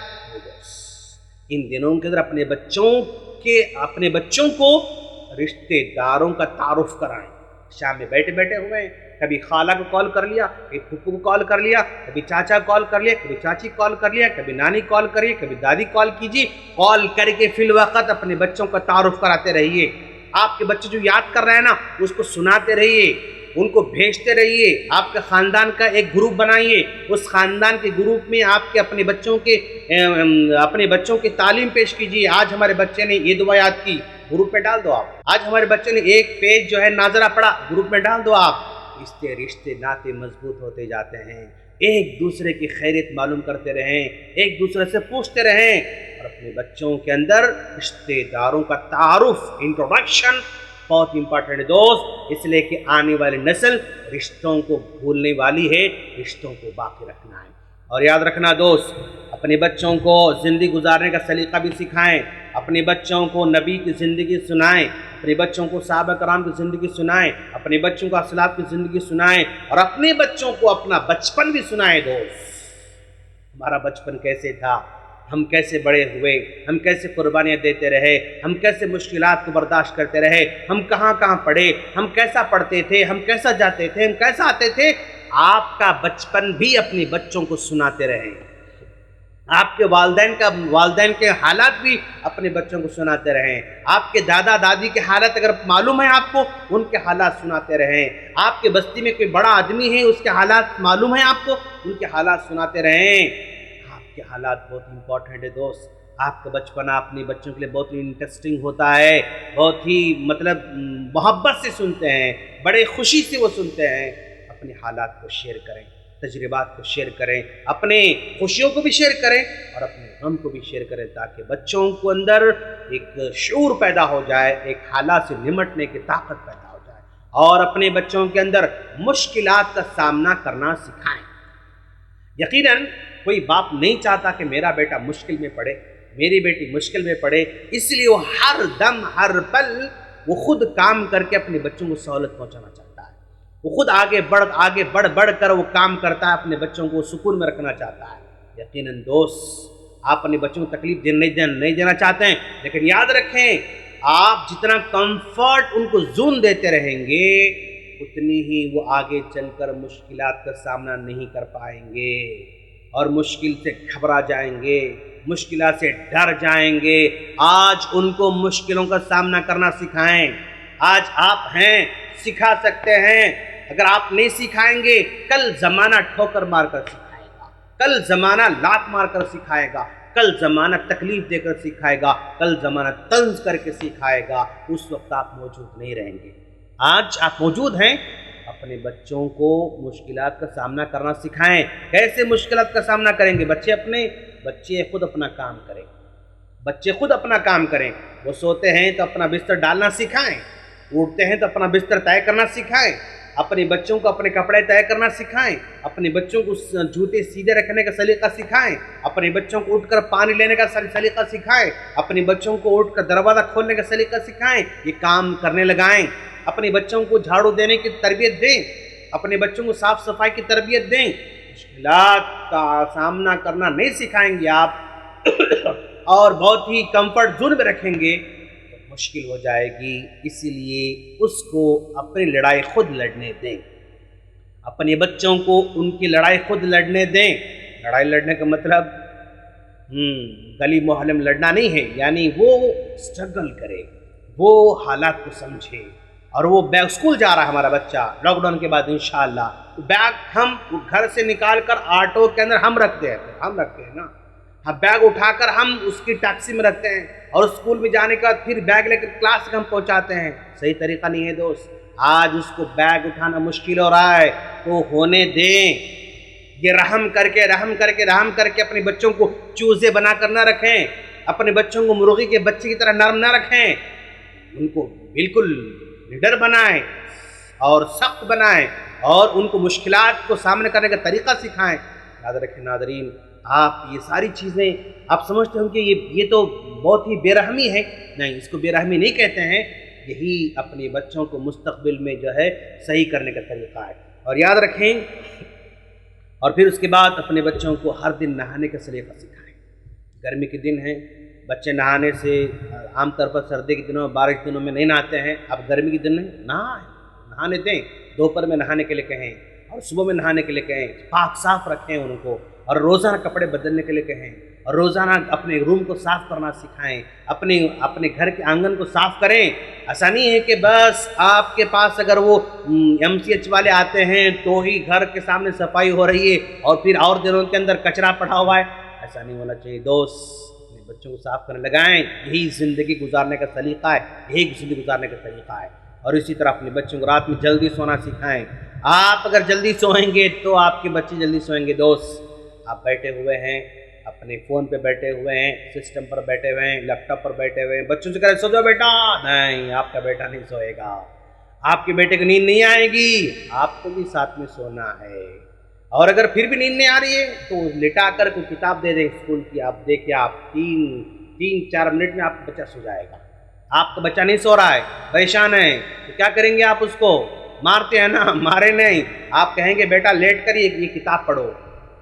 ان دنوں کے اندر اپنے بچوں کو رشتے داروں کا تعارف کرائیں۔ شام میں بیٹھے ہوئے ہیں، کبھی خالہ کو کال کر لیا، کبھی پھوپھو کو کال کر لیا، کبھی چاچا کال کر لیا، کبھی چاچی کال کر لیا، کبھی نانی کال کریے، کبھی دادی کال کیجیے، کال کر کے فی الوقت اپنے بچوں کا تعارف کراتے رہیے۔ آپ کے بچے جو یاد کر رہے ہیں نا، اس کو سناتے رہیے، ان کو بھیجتے رہیے۔ آپ کے خاندان کا ایک گروپ بنائیے، اس خاندان کے گروپ میں آپ کے اپنے بچوں کی تعلیم پیش کیجیے۔ آج ہمارے بچے نے یہ دعا یاد کی، گروپ میں ڈال دو آپ۔ آج ہمارے بچے نے ایک پیج جو ہے ناظرہ پڑھا، گروپ میں ڈال دو آپ۔ اس سے رشتے ناتے مضبوط ہوتے جاتے ہیں۔ ایک دوسرے کی خیریت معلوم کرتے رہیں، ایک دوسرے سے پوچھتے رہیں، اور اپنے بچوں کے اندر رشتے داروں کا تعارف، انٹروڈکشن بہت امپورٹنٹ ہے دوست، اس لیے کہ آنے والی نسل رشتوں کو بھولنے والی ہے، رشتوں کو باقی رکھنا ہے۔ اور یاد رکھنا دوست، اپنے بچوں کو زندگی گزارنے کا سلیقہ بھی سکھائیں، اپنے بچوں کو نبی کی زندگی سنائیں، اپنے بچوں کو صحابہ کرام کی زندگی سنائیں، اپنے بچوں کو اسلاف کی زندگی سنائیں، اور اپنے بچوں کو اپنا بچپن بھی سنائیں دوست۔ ہمارا بچپن کیسے تھا، ہم کیسے بڑے ہوئے، ہم کیسے قربانیاں دیتے رہے، ہم کیسے مشکلات کو برداشت کرتے رہے، ہم کہاں پڑھے، ہم کیسا پڑھتے تھے، ہم کیسا جاتے تھے، ہم کیسا آتے تھے۔ آپ کا بچپن بھی اپنے بچوں کو سناتے رہیں، آپ کے والدین کے حالات بھی اپنے بچوں کو سناتے رہیں، آپ کے دادا دادی کے حالات اگر معلوم ہے آپ کو، ان کے حالات سناتے رہیں، آپ کے بستی میں کوئی بڑا آدمی ہے، اس کے حالات معلوم ہیں آپ کو، ان کے حالات سناتے رہیں۔ آپ کے حالات بہت امپورٹنٹ ہے دوست۔ آپ کا بچپن اپنے بچوں کے لیے بہت ہی انٹرسٹنگ ہوتا ہے، بہت ہی محبت سے سنتے ہیں، بڑے خوشی سے وہ سنتے ہیں۔ اپنے حالات کو شیئر کریں، تجربات کو شیئر کریں، اپنے خوشیوں کو بھی شیئر کریں اور اپنے غم کو بھی شیئر کریں، تاکہ بچوں کو اندر ایک شعور پیدا ہو جائے، ایک حالات سے نمٹنے کی طاقت پیدا ہو جائے، اور اپنے بچوں کے اندر مشکلات کا سامنا کرنا سکھائیں۔ یقیناً کوئی باپ نہیں چاہتا کہ میرا بیٹا مشکل میں پڑے، میری بیٹی مشکل میں پڑے، اس لیے وہ ہر دم ہر پل وہ خود کام کر کے اپنے بچوں کو سہولت پہنچانا چاہتا ہے، وہ خود آگے بڑھ کر وہ کام کرتا ہے، اپنے بچوں کو سکون میں رکھنا چاہتا ہے۔ یقیناً دوست، آپ اپنے بچوں کو تکلیف نہیں دینا چاہتے ہیں، لیکن یاد رکھیں، آپ جتنا کمفرٹ ان کو زون دیتے رہیں گے، اتنی ہی وہ آگے چل کر مشکلات کا سامنا نہیں کر پائیں گے، اور مشکل سے گھبرا جائیں گے، مشکلات سے ڈر جائیں گے۔ آج ان کو مشکلوں کا سامنا کرنا سکھائیں۔ آج آپ ہیں، سکھا سکتے ہیں۔ اگر آپ نہیں سکھائیں گے، کل زمانہ ٹھوکر مار کر سکھائے گا، کل زمانہ لات مار کر سکھائے گا، کل زمانہ تکلیف دے کر سکھائے گا، کل زمانہ طنز کر کے سکھائے گا۔ اس وقت آپ موجود نہیں رہیں گے۔ آج آپ موجود ہیں، اپنے بچوں کو مشکلات کا سامنا کرنا سکھائیں۔ کیسے مشکلات کا سامنا کریں گے؟ بچے خود اپنا کام کریں، بچے خود اپنا کام کریں۔ وہ سوتے ہیں تو اپنا بستر ڈالنا سکھائیں، اٹھتے ہیں تو اپنا بستر طے کرنا سکھائیں، اپنے بچوں کو اپنے کپڑے طے کرنا سکھائیں، اپنے بچوں کو جوتے سیدھے رکھنے کا سلیقہ سکھائیں، اپنے بچوں کو اٹھ کر پانی لینے کا سلیقہ سکھائیں، اپنے بچوں کو اٹھ کر دروازہ کھولنے کا سلیقہ سکھائیں۔ یہ کام کرنے لگائیں۔ اپنے بچوں کو جھاڑو دینے کی تربیت دیں، اپنے بچوں کو صاف صفائی کی تربیت دیں۔ مشکلات کا سامنا کرنا نہیں سکھائیں گے آپ اور بہت ہی کمفرٹ زون میں رکھیں گے تو مشکل ہو جائے گی۔ اسی لیے اس کو اپنی لڑائی خود لڑنے دیں، اپنے بچوں کو ان کی لڑائی خود لڑنے دیں۔ لڑائی لڑنے کا مطلب گلی محلے میں لڑنا نہیں ہے، یعنی وہ اسٹرگل کرے، وہ حالات کو سمجھے. اور وہ بیگ اسکول جا رہا ہے ہمارا بچہ لاک ڈاؤن کے بعد انشاءاللہ، بیگ ہم گھر سے نکال کر آٹو کے اندر ہم رکھتے ہیں نا، ہم بیگ اٹھا کر ہم اس کی ٹیکسی میں رکھتے ہیں اور اسکول میں جانے کے بعد پھر بیگ لے کر کلاس تک ہم پہنچاتے ہیں. صحیح طریقہ نہیں ہے دوست. آج اس کو بیگ اٹھانا مشکل ہو رہا ہے تو ہونے دیں. یہ رحم کر کے اپنے بچوں کو چوزے بنا کر نہ رکھیں، اپنے بچوں کو مرغی کے بچے کی طرح نرم نہ رکھیں، ان کو بالکل لیڈر بنائیں اور سخت بنائیں اور ان کو مشکلات کو سامنے کرنے کا طریقہ سکھائیں. یاد رکھیں ناظرین، آپ یہ ساری چیزیں آپ سمجھتے ہوں کہ یہ تو بہت ہی بے رحمی ہے. نہیں، اس کو بے رحمی نہیں کہتے ہیں. یہی اپنے بچوں کو مستقبل میں جو ہے صحیح کرنے کا طریقہ ہے. اور یاد رکھیں، اور پھر اس کے بعد اپنے بچوں کو ہر دن نہانے کا سلیقہ سکھائیں. گرمی کے دن ہیں، بچے نہانے سے عام طور پر سردی کے دنوں بارش کے دنوں میں نہیں نہاتے ہیں. اب گرمی کے دن میں نہانے دیں. دوپہر میں نہانے کے لیے کہیں اور صبح میں نہانے کے لیے کہیں. پاک صاف رکھیں ان کو، اور روزانہ کپڑے بدلنے کے لیے کہیں، اور روزانہ اپنے روم کو صاف کرنا سکھائیں. اپنے گھر کے آنگن کو صاف کریں. ایسا نہیں ہے کہ بس آپ کے پاس اگر وہ MCH والے آتے ہیں تو ہی گھر کے سامنے صفائی ہو رہی ہے اور پھر اور دنوں کے اندر کچرا پڑا ہوا ہے. ایسا نہیں ہونا چاہیے دوست. اپنے بچوں کو صاف کرنے لگائیں. یہی زندگی گزارنے کا سلیقہ ہے، یہی زندگی گزارنے کا طریقہ ہے. اور اسی طرح اپنے بچوں کو رات میں جلدی سونا سکھائیں. آپ اگر جلدی سوئیں گے تو آپ کے بچے جلدی سوئیں گے. دوست، آپ بیٹھے ہوئے ہیں، اپنے فون پہ بیٹھے ہوئے ہیں، سسٹم پر بیٹھے ہوئے ہیں، لیپ ٹاپ پر بیٹھے ہوئے ہیں، بچوں سے کہہ رہے سو جاؤ بیٹا. نہیں، آپ کا بیٹا نہیں سوئے گا. آپ کے بیٹے کو نیند نہیں آئے گی، آپ کو بھی ساتھ میں سونا ہے. اور اگر پھر بھی نیند نہیں آ رہی ہے تو لٹا کر کوئی کتاب دے دیں اسکول کی. آپ دیکھیں، آپ تین چار منٹ میں آپ کا بچہ سو جائے گا. آپ کا بچہ نہیں سو رہا ہے، پریشان ہے، تو کیا کریں گے؟ آپ اس کو مارتے ہیں نا؟ مارے نہیں. آپ کہیں گے بیٹا لیٹ کر یہ کتاب پڑھو،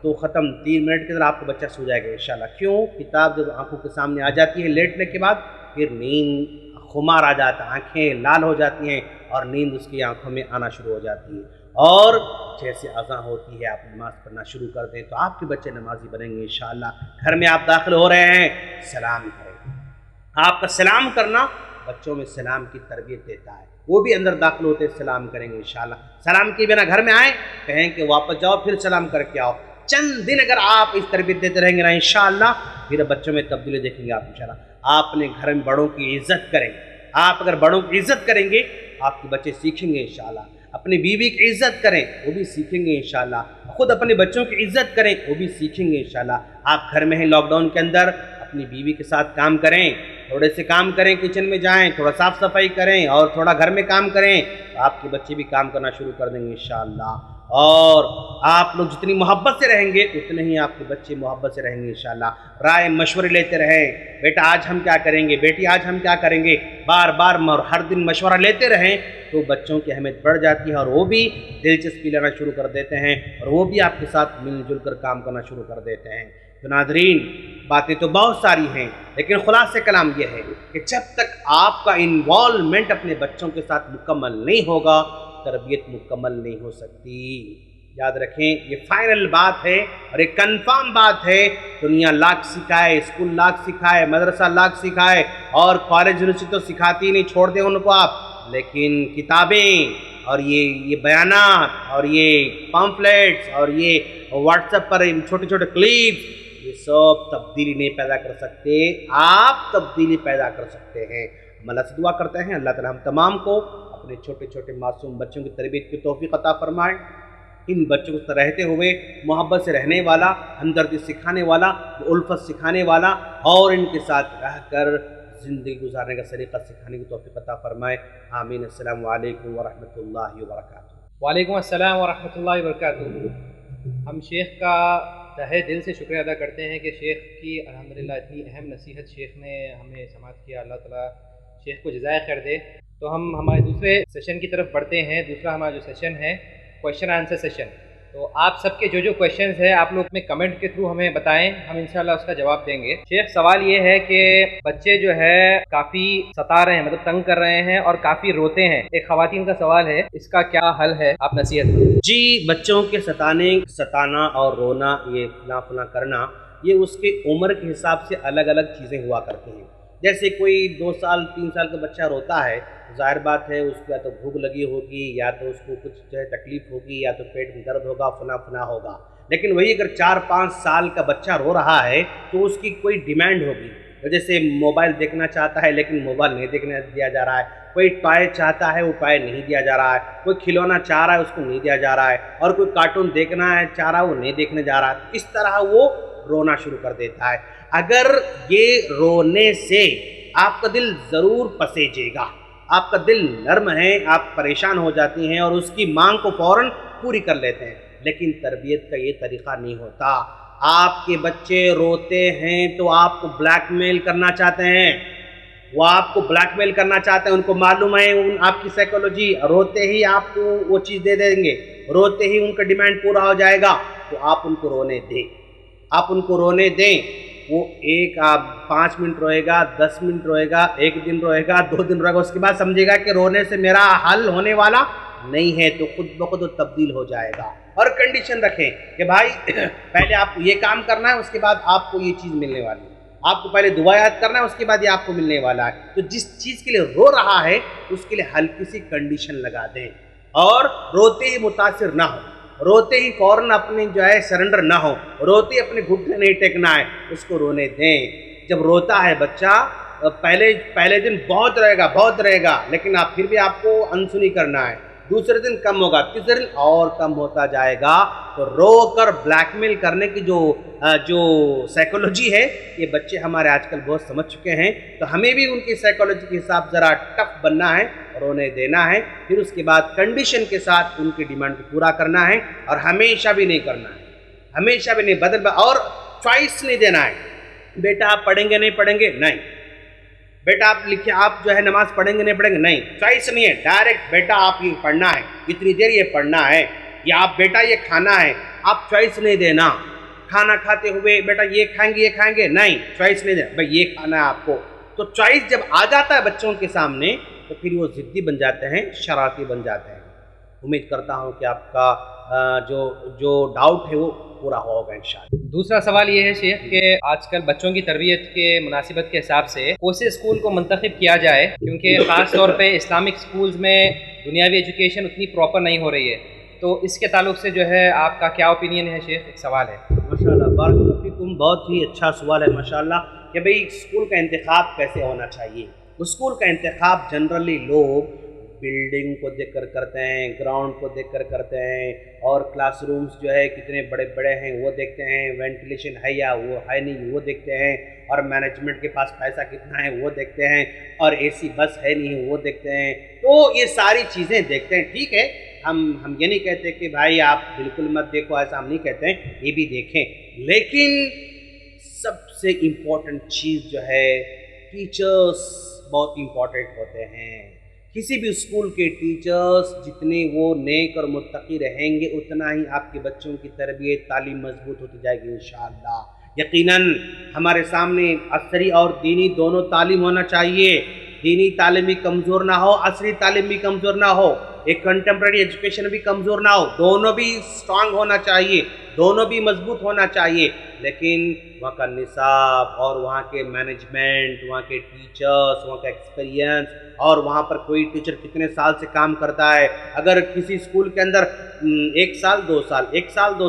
تو ختم. 3 منٹ کے اندر آپ کا بچہ سو جائے گا انشاءاللہ. کیوں؟ کتاب جب آنکھوں کے سامنے آ جاتی ہے لیٹنے کے بعد، پھر نیند خمار آ جاتا ہے، آنکھیں لال ہو جاتی ہیں اور نیند اس کی آنکھوں میں آنا شروع ہو جاتی ہے. اور جیسے اذان ہوتی ہے آپ نماز پڑھنا شروع کر دیں تو آپ کے بچے نمازی بنیں گے انشاءاللہ. گھر میں آپ داخل ہو رہے ہیں، سلام کریں. آپ کا سلام کرنا بچوں میں سلام کی تربیت دیتا ہے. وہ بھی اندر داخل ہوتے سلام کریں گے انشاءاللہ. سلام کے بنا گھر میں آئیں، کہیں کہ واپس جاؤ پھر سلام کر کے آؤ. چند دن اگر آپ اس تربیت دیتے رہیں گے نا انشاءاللہ، پھر بچوں میں تبدیلی دیکھیں گے آپ انشاءاللہ. آپ اپنے گھر میں بڑوں کی عزت کریں. آپ اگر بڑوں کی عزت کریں گے آپ کے بچے سیکھیں گے انشاءاللہ. اپنی بیوی کی عزت کریں، وہ بھی سیکھیں گے انشاءاللہ. خود اپنے بچوں کی عزت کریں، وہ بھی سیکھیں گے انشاءاللہ. آپ گھر میں ہیں لاک ڈاؤن کے اندر، اپنی بیوی کے ساتھ کام کریں، تھوڑے سے کام کریں، کچن میں جائیں، تھوڑا صاف صفائی کریں اور تھوڑا گھر میں کام کریں، تو آپ کے بچے بھی کام کرنا شروع کر دیں گے انشاءاللہ. اور آپ لوگ جتنی محبت سے رہیں گے اتنے ہی آپ کے بچے محبت سے رہیں گے انشاءاللہ. رائے مشورے لیتے رہیں، بیٹا آج ہم کیا کریں گے، بیٹی آج ہم کیا کریں گے. بار بار ہر دن مشورہ لیتے رہیں تو بچوں کی اہمیت بڑھ جاتی ہے اور وہ بھی دلچسپی لینا شروع کر دیتے ہیں اور وہ بھی آپ کے ساتھ مل جل کر کام کرنا شروع کر دیتے ہیں. تو ناظرین، باتیں تو بہت ساری ہیں لیکن خلاصہ کلام یہ ہے کہ جب تک آپ کا انوالومنٹ اپنے بچوں کے ساتھ مکمل نہیں ہوگا، تربیت مکمل نہیں ہو سکتی. یاد رکھیں، یہ فائنل بات ہے اور ایک کنفرم بات ہے. دنیا لاکھ سکھائے، اسکول لاکھ سکھائے، مدرسہ لاکھ سکھائے اور کالج یونیورسٹی تو سکھاتی نہیں، چھوڑ دیں ان کو آپ. لیکن کتابیں اور یہ بیانات اور یہ پامفلیٹس اور یہ واٹس ایپ پر چھوٹے چھوٹے کلپس، یہ سب تبدیلی نہیں پیدا کر سکتے. آپ تبدیلی پیدا کر سکتے ہیں. ہم اللہ سے دعا کرتے ہیں اللہ تعالی ہم تمام کو اپنے چھوٹے چھوٹے معصوم بچوں کی تربیت کی توفیق عطا فرمائے. ان بچوں کو رہتے ہوئے محبت سے رہنے والا، ہمدردی سکھانے والا، الفت سکھانے والا اور ان کے ساتھ رہ کر زندگی گزارنے کا سلیقہ سکھانے کی توفیق عطا فرمائے. آمین. السلام علیکم ورحمۃ اللہ وبرکاتہ. وعلیکم السلام ورحمۃ اللہ وبرکاتہ. ہم شیخ کا تہہ دل سے شکریہ ادا کرتے ہیں کہ شیخ کی الحمدللہ اتنی اہم نصیحت شیخ نے ہمیں سماعت کیا. اللہ تعالیٰ شیخ کو جزائے خیر دے. تو ہم ہمارے دوسرے سیشن کی طرف بڑھتے ہیں. دوسرا ہمارا جو سیشن ہے کویشچن آنسر سیشن. تو آپ سب کے جو کویشچنز ہیں آپ لوگ میں کمنٹ کے تھرو ہمیں بتائیں، ہم انشاءاللہ اس کا جواب دیں گے. شیخ، سوال یہ ہے کہ بچے جو ہے کافی ستا رہے ہیں، مطلب تنگ کر رہے ہیں اور کافی روتے ہیں. ایک خواتین کا سوال ہے، اس کا کیا حل ہے؟ آپ نصیحت کریں. جی، بچوں کے ستانا اور رونا، یہ فلاں کرنا، یہ اس کے عمر کے حساب سے الگ الگ چیزیں ہوا کرتی ہیں. جیسے کوئی 2 سال 3 سال کا بچہ روتا ہے، ظاہر بات ہے اس کو یا تو بھوک لگی ہوگی، یا تو اس کو کچھ جو ہے تکلیف ہوگی، یا تو پیٹ میں درد ہوگا، فلاں ہوگا. لیکن وہی اگر 4-5 سال کا بچہ رو رہا ہے تو اس کی کوئی ڈیمانڈ ہوگی. جیسے موبائل دیکھنا چاہتا ہے لیکن موبائل نہیں دیکھنے دیا جا رہا ہے، کوئی ٹوائے چاہتا ہے وہ ٹوائے نہیں دیا جا رہا ہے، کوئی کھلونا چاہ رہا ہے اس کو نہیں دیا جا رہا ہے، اور کوئی کارٹون دیکھنا ہے چاہ رہا ہے وہ نہیں دیکھنے جا رہا ہے. اس طرح وہ رونا شروع کر دیتا ہے. اگر یہ رونے سے آپ کا دل ضرور پسیجے گا، آپ کا دل نرم ہے، آپ پریشان ہو جاتی ہیں اور اس کی مانگ کو فوراً پوری کر لیتے ہیں. لیکن تربیت کا یہ طریقہ نہیں ہوتا. آپ کے بچے روتے ہیں تو آپ کو بلیک میل کرنا چاہتے ہیں، وہ آپ کو بلیک میل کرنا چاہتے ہیں. ان کو معلوم ہے آپ کی سائیکولوجی، روتے ہی آپ کو وہ چیز دے دیں گے، روتے ہی ان کا ڈیمانڈ پورا ہو جائے گا. تو آپ ان کو رونے دیں، آپ ان کو رونے دیں. وہ 5 منٹ روئے گا، 10 منٹ روئے گا، 1 دن روئے گا، 2 دن روئے گا، اس کے بعد سمجھے گا کہ رونے سے میرا حل ہونے والا نہیں ہے، تو خود بخود وہ تبدیل ہو جائے گا. اور کنڈیشن رکھیں کہ بھائی پہلے آپ کو یہ کام کرنا ہے، اس کے بعد آپ کو یہ چیز ملنے والی ہے. آپ کو پہلے دعا یاد کرنا ہے، اس کے بعد یہ آپ کو ملنے والا ہے. تو جس چیز کے لیے رو رہا ہے اس کے لیے ہلکی سی کنڈیشن لگا دیں، اور روتے ہی متاثر نہ ہو، روتے ہی فوراً اپنی جو ہے سرنڈر نہ ہو، روتے ہی اپنے گھٹنے نہیں ٹیکنا ہے، اس کو رونے دیں. جب روتا ہے بچہ پہلے دن بہت رہے گا، لیکن پھر بھی آپ کو انسنی کرنا ہے. دوسرے دن کم ہوگا، تیسرے دن اور کم ہوتا جائے گا. تو رو کر بلیک میل کرنے کی جو سائیکولوجی ہے یہ بچے ہمارے آج کل بہت سمجھ چکے ہیں. تو ہمیں بھی ان کی سائیکولوجی کے حساب ذرا ٹف بننا ہے، رونے دینا ہے، پھر اس کے بعد کنڈیشن کے ساتھ ان کی ڈیمانڈ کو پورا کرنا ہے. اور ہمیشہ بھی نہیں کرنا ہے، ہمیشہ بھی نہیں اور چوائس نہیں دینا ہے. بیٹا آپ پڑھیں گے نہیں پڑھیں گے؟ نہیں. بیٹا آپ لکھیں، آپ جو ہے نماز پڑھیں گے نہیں پڑھیں گے؟ نہیں. چوائس نہیں ہے، ڈائریکٹ بیٹا آپ یہ پڑھنا ہے، اتنی دیر یہ پڑھنا ہے، یا آپ بیٹا یہ کھانا ہے. آپ چوائس نہیں دینا. کھانا کھاتے ہوئے بیٹا یہ کھائیں گے؟ نہیں. چوائس نہیں دینا، بھائی یہ کھانا ہے آپ کو. تو چوائس جب آ جاتا ہے بچوں کے سامنے تو پھر وہ ضدی بن جاتے ہیں، شرارتی بن جاتے ہیں. امید کرتا ہوں کہ آپ کا جو ڈاؤٹ ہے وہ پورا ہوگا انشاءاللہ. دوسرا سوال یہ ہے شیخ کہ آج کل بچوں کی تربیت کے مناسبت کے حساب سے کون سے اسکول کو منتخب کیا جائے، کیونکہ خاص طور پہ اسلامک اسکولز میں دنیاوی ایجوکیشن اتنی پراپر نہیں ہو رہی ہے. تو اس کے تعلق سے جو ہے آپ کا کیا اوپینین ہے شیخ؟ ایک سوال ہے. ماشاءاللہ، بارک اللہ فیکم، بہت ہی اچھا سوال ہے ماشاءاللہ، کہ بھئی اسکول کا انتخاب کیسے ہونا چاہیے. اسکول کا انتخاب جنرلی لوگ بلڈنگ کو دیکھ کر کرتے ہیں، گراؤنڈ کو دیکھ کر کرتے ہیں، اور کلاس رومز جو ہے کتنے بڑے بڑے ہیں وہ دیکھتے ہیں، وینٹیلیشن ہے یا وہ ہے نہیں وہ دیکھتے ہیں، اور مینجمنٹ کے پاس پیسہ کتنا ہے وہ دیکھتے ہیں، اور اے سی بس ہے نہیں وہ دیکھتے ہیں. تو یہ ساری چیزیں دیکھتے ہیں. ٹھیک ہے، ہم یہ نہیں کہتے کہ بھائی آپ بالکل مت دیکھو، ایسا ہم نہیں کہتے ہیں، یہ بھی دیکھیں. لیکن سب سے امپورٹنٹ چیز جو ہے ٹیچرز بہت امپورٹنٹ ہوتے ہیں. کسی بھی اسکول کے ٹیچرز جتنے وہ نیک اور متقی رہیں گے اتنا ہی آپ کے بچوں کی تربیت تعلیم مضبوط ہوتی جائے گی انشاءاللہ. یقیناً ہمارے سامنے عصری اور دینی دونوں تعلیم ہونا چاہیے. دینی تعلیم بھی کمزور نہ ہو، عصری تعلیم بھی کمزور نہ ہو، ایک کنٹمپریری ایجوکیشن بھی کمزور نہ ہو. دونوں بھی اسٹرانگ ہونا چاہیے، دونوں بھی مضبوط ہونا چاہیے. لیکن وہاں کا نصاب اور وہاں کے مینجمنٹ، وہاں کے ٹیچرز، وہاں کا ایکسپیرینس، اور وہاں پر کوئی ٹیچر کتنے سال سے کام کرتا ہے. اگر کسی اسکول کے اندر 1 سال 2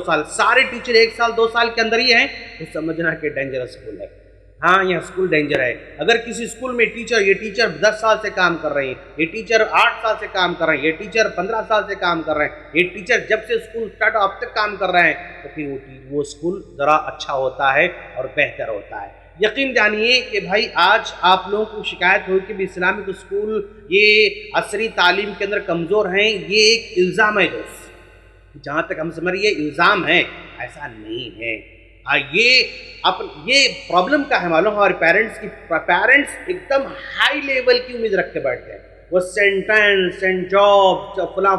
سال سارے ٹیچر 1 سال 2 سال کے اندر ہی ہیں تو سمجھنا کہ ڈینجرس اسکول ہے. ہاں، یہ اسکول ڈینجر ہے. اگر کسی اسکول میں یہ ٹیچر 10 سال سے کام کر رہے ہیں، یہ ٹیچر 8 سال سے کام کر رہے ہیں، یہ ٹیچر 15 سال سے کام کر رہے ہیں، یہ ٹیچر جب سے اسکول اسٹارٹ اب تک کام کر رہے ہیں، تو پھر وہ اسکول ذرا اچھا ہوتا ہے اور بہتر ہوتا ہے. یقین جانیے کہ بھائی آج آپ لوگوں کو شکایت ہوئی کہ اسلامک اسکول یہ عصری تعلیم کے اندر کمزور ہیں، یہ ایک الزام ہے دوست. جہاں تک ہم سمجھ رہے ہیں الزام ہے، ایسا نہیں ہے. یہ پرابلم کا ہے معلوم. ہمارے پیرنٹس ایک دم ہائی لیول کی امید رکھ کے بیٹھتے ہیں. وہ سینٹ جابس فلاں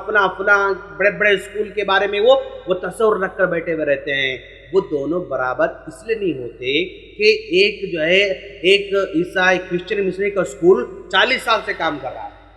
بڑے بڑے اسکول کے بارے میں وہ تصور رکھ کر بیٹھے ہوئے رہتے ہیں. وہ دونوں برابر اس لیے نہیں ہوتے کہ ایک جو ہے ایک عیسائی کرسچن مسلم کا اسکول 40 سال سے کام کر رہا ہے،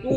2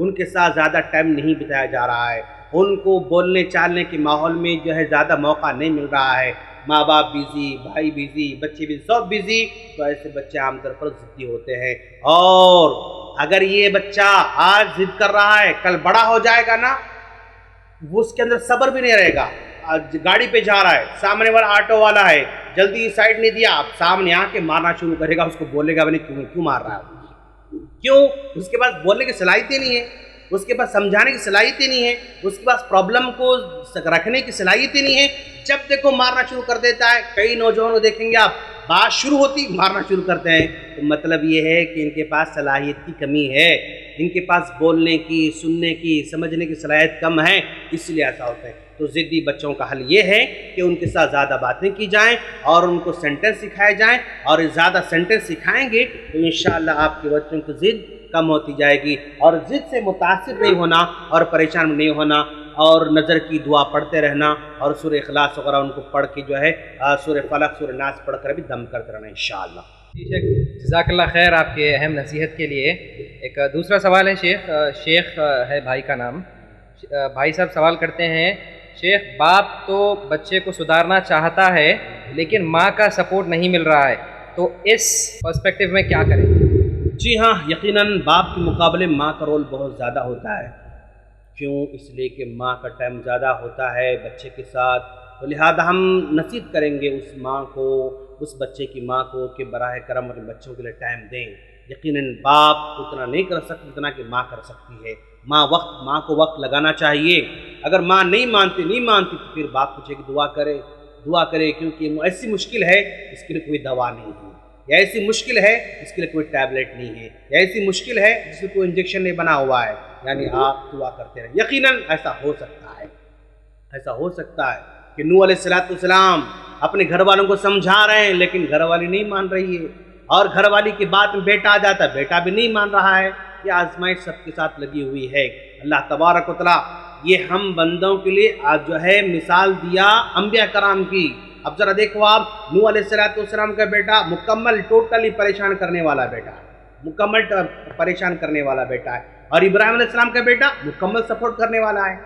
ان کے ساتھ زیادہ ٹائم نہیں بتایا جا رہا ہے، ان کو بولنے چالنے کے ماحول میں جو ہے زیادہ موقع نہیں مل رہا ہے، ماں باپ بیزی، بھائی بیزی، بچے بھی سب بیزی، تو ایسے بچے عام طور پر ضدی ہوتے ہیں۔ اور اگر یہ بچہ آج ضد کر رہا ہے، کل بڑا ہو جائے گا نا، وہ اس کے اندر صبر بھی نہیں رہے گا۔ گاڑی پہ جا رہا ہے، سامنے والا آٹو والا ہے، جلدی سائڈ نہیں دیا، اب سامنے آ کے مارنا شروع کرے گا، اس کو بولے گا کیوں مار رہا ہے؟ کیوں؟ اس کے پاس بولنے کی صلاحیت ہی نہیں ہے، اس کے پاس سمجھانے کی صلاحیت ہی نہیں ہے، اس کے پاس پرابلم کو رکھنے کی صلاحیت ہی نہیں ہے، جب دیکھو مارنا شروع کر دیتا ہے۔ کئی نوجوانوں کو دیکھیں گے آپ، بات شروع ہوتی مارنا شروع کرتے ہیں، تو مطلب یہ ہے کہ ان کے پاس صلاحیت کی کمی ہے، ان کے پاس بولنے کی، سننے کی، سمجھنے کی صلاحیت کم ہے، اس لیے ایسا ہوتا ہے۔ تو ضدی بچوں کا حل یہ ہے کہ ان کے ساتھ زیادہ باتیں کی جائیں اور ان کو سینٹنس سکھائے جائیں، اور زیادہ سینٹنس سکھائیں گے تو انشاءاللہ آپ کے بچوں کی ضد کم ہوتی جائے گی، اور ضد سے متاثر نہیں ہونا اور پریشان نہیں ہونا، اور نظر کی دعا پڑھتے رہنا، اور سورہ اخلاص وغیرہ ان کو پڑھ کے جو ہے سورہ فلق، سورہ ناس پڑھ کر بھی دم کرتے رہنا انشاءاللہ۔ جی شیخ، جزاک اللہ خیر آپ کے اہم نصیحت کے لیے۔ ایک دوسرا سوال ہے شیخ ہے بھائی کا نام، بھائی صاحب سوال کرتے ہیں، شیخ باپ تو بچے کو سدھارنا چاہتا ہے لیکن ماں کا سپورٹ نہیں مل رہا ہے، تو اس پرسپیکٹو میں کیا کریں؟ جی ہاں، یقیناً باپ کے مقابلے ماں کا رول بہت زیادہ ہوتا ہے۔ کیوں؟ اس لیے کہ ماں کا ٹائم زیادہ ہوتا ہے بچے کے ساتھ، تو لہذا ہم نصیحت کریں گے اس ماں کو، اس بچے کی ماں کو، کہ براہ کرم اپنے بچوں کے لیے ٹائم دیں۔ یقیناً باپ اتنا نہیں کر سکتا جتنا کہ ماں کر سکتی ہے۔ ماں کو وقت لگانا چاہیے۔ اگر ماں نہیں مانتی تو پھر باپ پوچھے کہ دعا کرے، کیونکہ ایسی مشکل ہے اس کے لیے کوئی دوا نہیں ہے، یا ایسی مشکل ہے اس کے لیے کوئی ٹیبلٹ نہیں ہے، یا ایسی مشکل ہے جس میں کوئی انجیکشن نہیں بنا ہوا ہے، یعنی آپ دعا کرتے رہیں۔ یقیناً ایسا ہو سکتا ہے کہ نوح علیہ السلام اپنے گھر والوں کو سمجھا رہے ہیں لیکن گھر والی نہیں مان رہی ہے، اور گھر والی کی بات میں بیٹا آ جاتا ہے، بیٹا بھی نہیں مان رہا ہے۔ یہ آزمائش سب کے ساتھ لگی ہوئی ہے۔ اللہ تبارک و تعالیٰ یہ ہم بندوں کے لیے جو ہے مثال دیا انبیاء کرام کی۔ اب ذرا دیکھو آپ، نوح علیہ السلام کا بیٹا مکمل ٹوٹلی پریشان کرنے والا بیٹا ہے، اور ابراہیم علیہ السلام کا بیٹا مکمل سپورٹ کرنے والا ہے،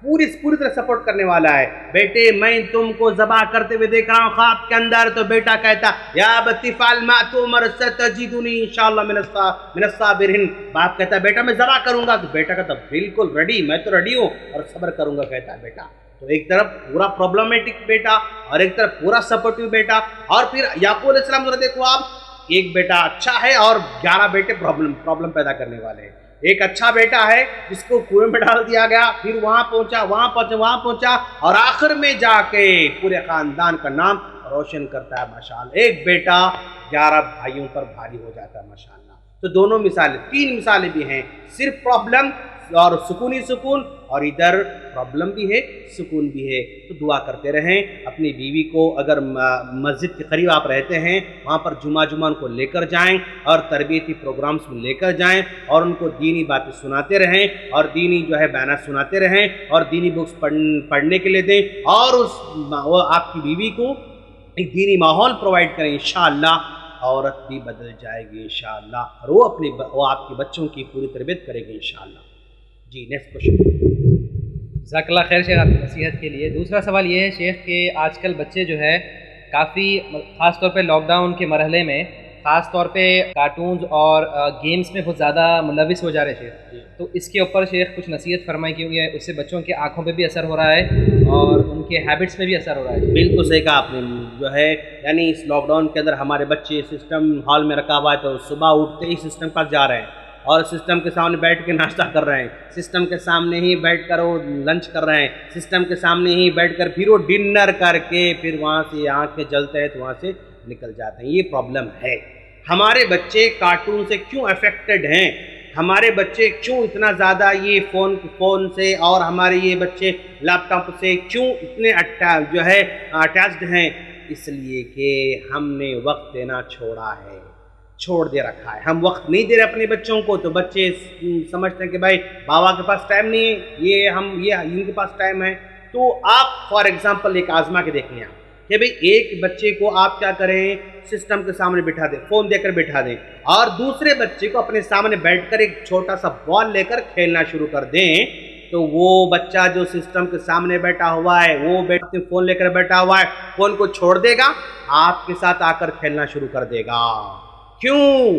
پوری طرح سپورٹ کرنے والا ہے۔ بیٹے میں تم کو ذبح کرتے ہوئے دیکھ رہا ہوں خواب کے اندر، تو بیٹا کہتا یا ابت افعل ما تؤمر ستجدنی انشاءاللہ من الصابرین۔ باپ کہتا ہے بیٹا میں ذبح کروں گا، تو بیٹا کہتا بالکل ریڈی، میں تو ریڈی ہوں اور صبر کروں گا، کہتا ہے بیٹا۔ تو ایک طرف پورا پرابلمٹک بیٹا اور ایک طرف پورا سپورٹیو بیٹا۔ اور پھر یعقوب علیہ السلام ذرا دیکھو آپ، ایک بیٹا اچھا ہے اور 11 بیٹے پرابلم پیدا کرنے والے ہیں۔ ایک اچھا بیٹا ہے جس کو کنویں میں ڈال دیا گیا، پھر وہاں پہنچا اور آخر میں جا کے پورے خاندان کا نام روشن کرتا ہے ماشاءاللہ۔ ایک بیٹا 11 بھائیوں پر بھاری ہو جاتا ہے ماشاءاللہ۔ تو دونوں مثالیں، 3 مثالیں بھی ہیں، صرف پرابلم اور سکون، اور ادھر پرابلم بھی ہے، سکون بھی ہے۔ تو دعا کرتے رہیں اپنی بیوی کو، اگر مسجد کے قریب آپ رہتے ہیں وہاں پر جمعہ ان کو لے کر جائیں اور تربیتی پروگرامز میں لے کر جائیں، اور ان کو دینی باتیں سناتے رہیں، اور دینی جو ہے بیانات سناتے رہیں، اور دینی بکس پڑھنے کے لیے دیں، اور آپ کی بیوی کو ایک دینی ماحول پرووائڈ کریں، انشاءاللہ عورت بھی بدل جائے گی انشاءاللہ، اور وہ آپ کے بچوں کی پوری تربیت کرے گی انشاءاللہ۔ جی نیکسٹ کوشچن۔ جزاک اللہ خیر شیخ آپ کی نصیحت کے لیے۔ دوسرا سوال یہ ہے شیخ کہ آج کل بچے جو ہے کافی، خاص طور پہ لاک ڈاؤن کے مرحلے میں خاص طور پہ کارٹونز اور گیمز میں بہت زیادہ ملوث ہو جا رہے شیخ، تو اس کے اوپر شیخ کچھ نصیحت فرمائیں، کیونکہ اس سے بچوں کے آنکھوں پہ بھی اثر ہو رہا ہے اور ان کے ہیبٹس میں بھی اثر ہو رہا ہے۔ بالکل صحیح کہا آپ نے، جو ہے یعنی اس لاک ڈاؤن کے اندر ہمارے بچے سسٹم ہال میں رکھا ہوا ہے، تو صبح اٹھتے ہی سسٹم پر جا رہے ہیں اور سسٹم کے سامنے بیٹھ کے ناشتہ کر رہے ہیں، سسٹم کے سامنے ہی بیٹھ کر وہ لنچ کر رہے ہیں، سسٹم کے سامنے ہی بیٹھ کر پھر وہ ڈنر کر کے پھر وہاں سے آنکھیں جلتے ہیں تو وہاں سے نکل جاتے ہیں۔ یہ پرابلم ہے۔ ہمارے بچے کارٹون سے کیوں افیکٹڈ ہیں؟ ہمارے بچے کیوں اتنا زیادہ یہ فون سے، اور ہمارے یہ بچے لیپ ٹاپ سے کیوں اتنے جو ہے اٹیچڈ ہیں؟ اس لیے کہ ہم نے وقت دینا چھوڑ دے رکھا ہے۔ ہم وقت نہیں دے رہے اپنے بچوں کو، تو بچے سمجھتے ہیں کہ بھائی بابا کے پاس ٹائم نہیں ہے، یہ ان کے پاس ٹائم ہے۔ تو آپ فار ایگزامپل ایک آزما کے دیکھیں آپ کہ بھئی ایک بچے کو آپ کیا کریں، سسٹم کے سامنے بٹھا دیں، فون دے کر بٹھا دیں، اور دوسرے بچے کو اپنے سامنے بیٹھ کر ایک چھوٹا سا بال لے کر کھیلنا شروع کر دیں، تو وہ بچہ جو سسٹم کے سامنے بیٹھا ہوا ہے، وہ فون لے کر بیٹھا ہوا ہے، فون کو چھوڑ دے گا، آپ کے ساتھ آ کر کھیلنا شروع کر دے گا۔ کیوں؟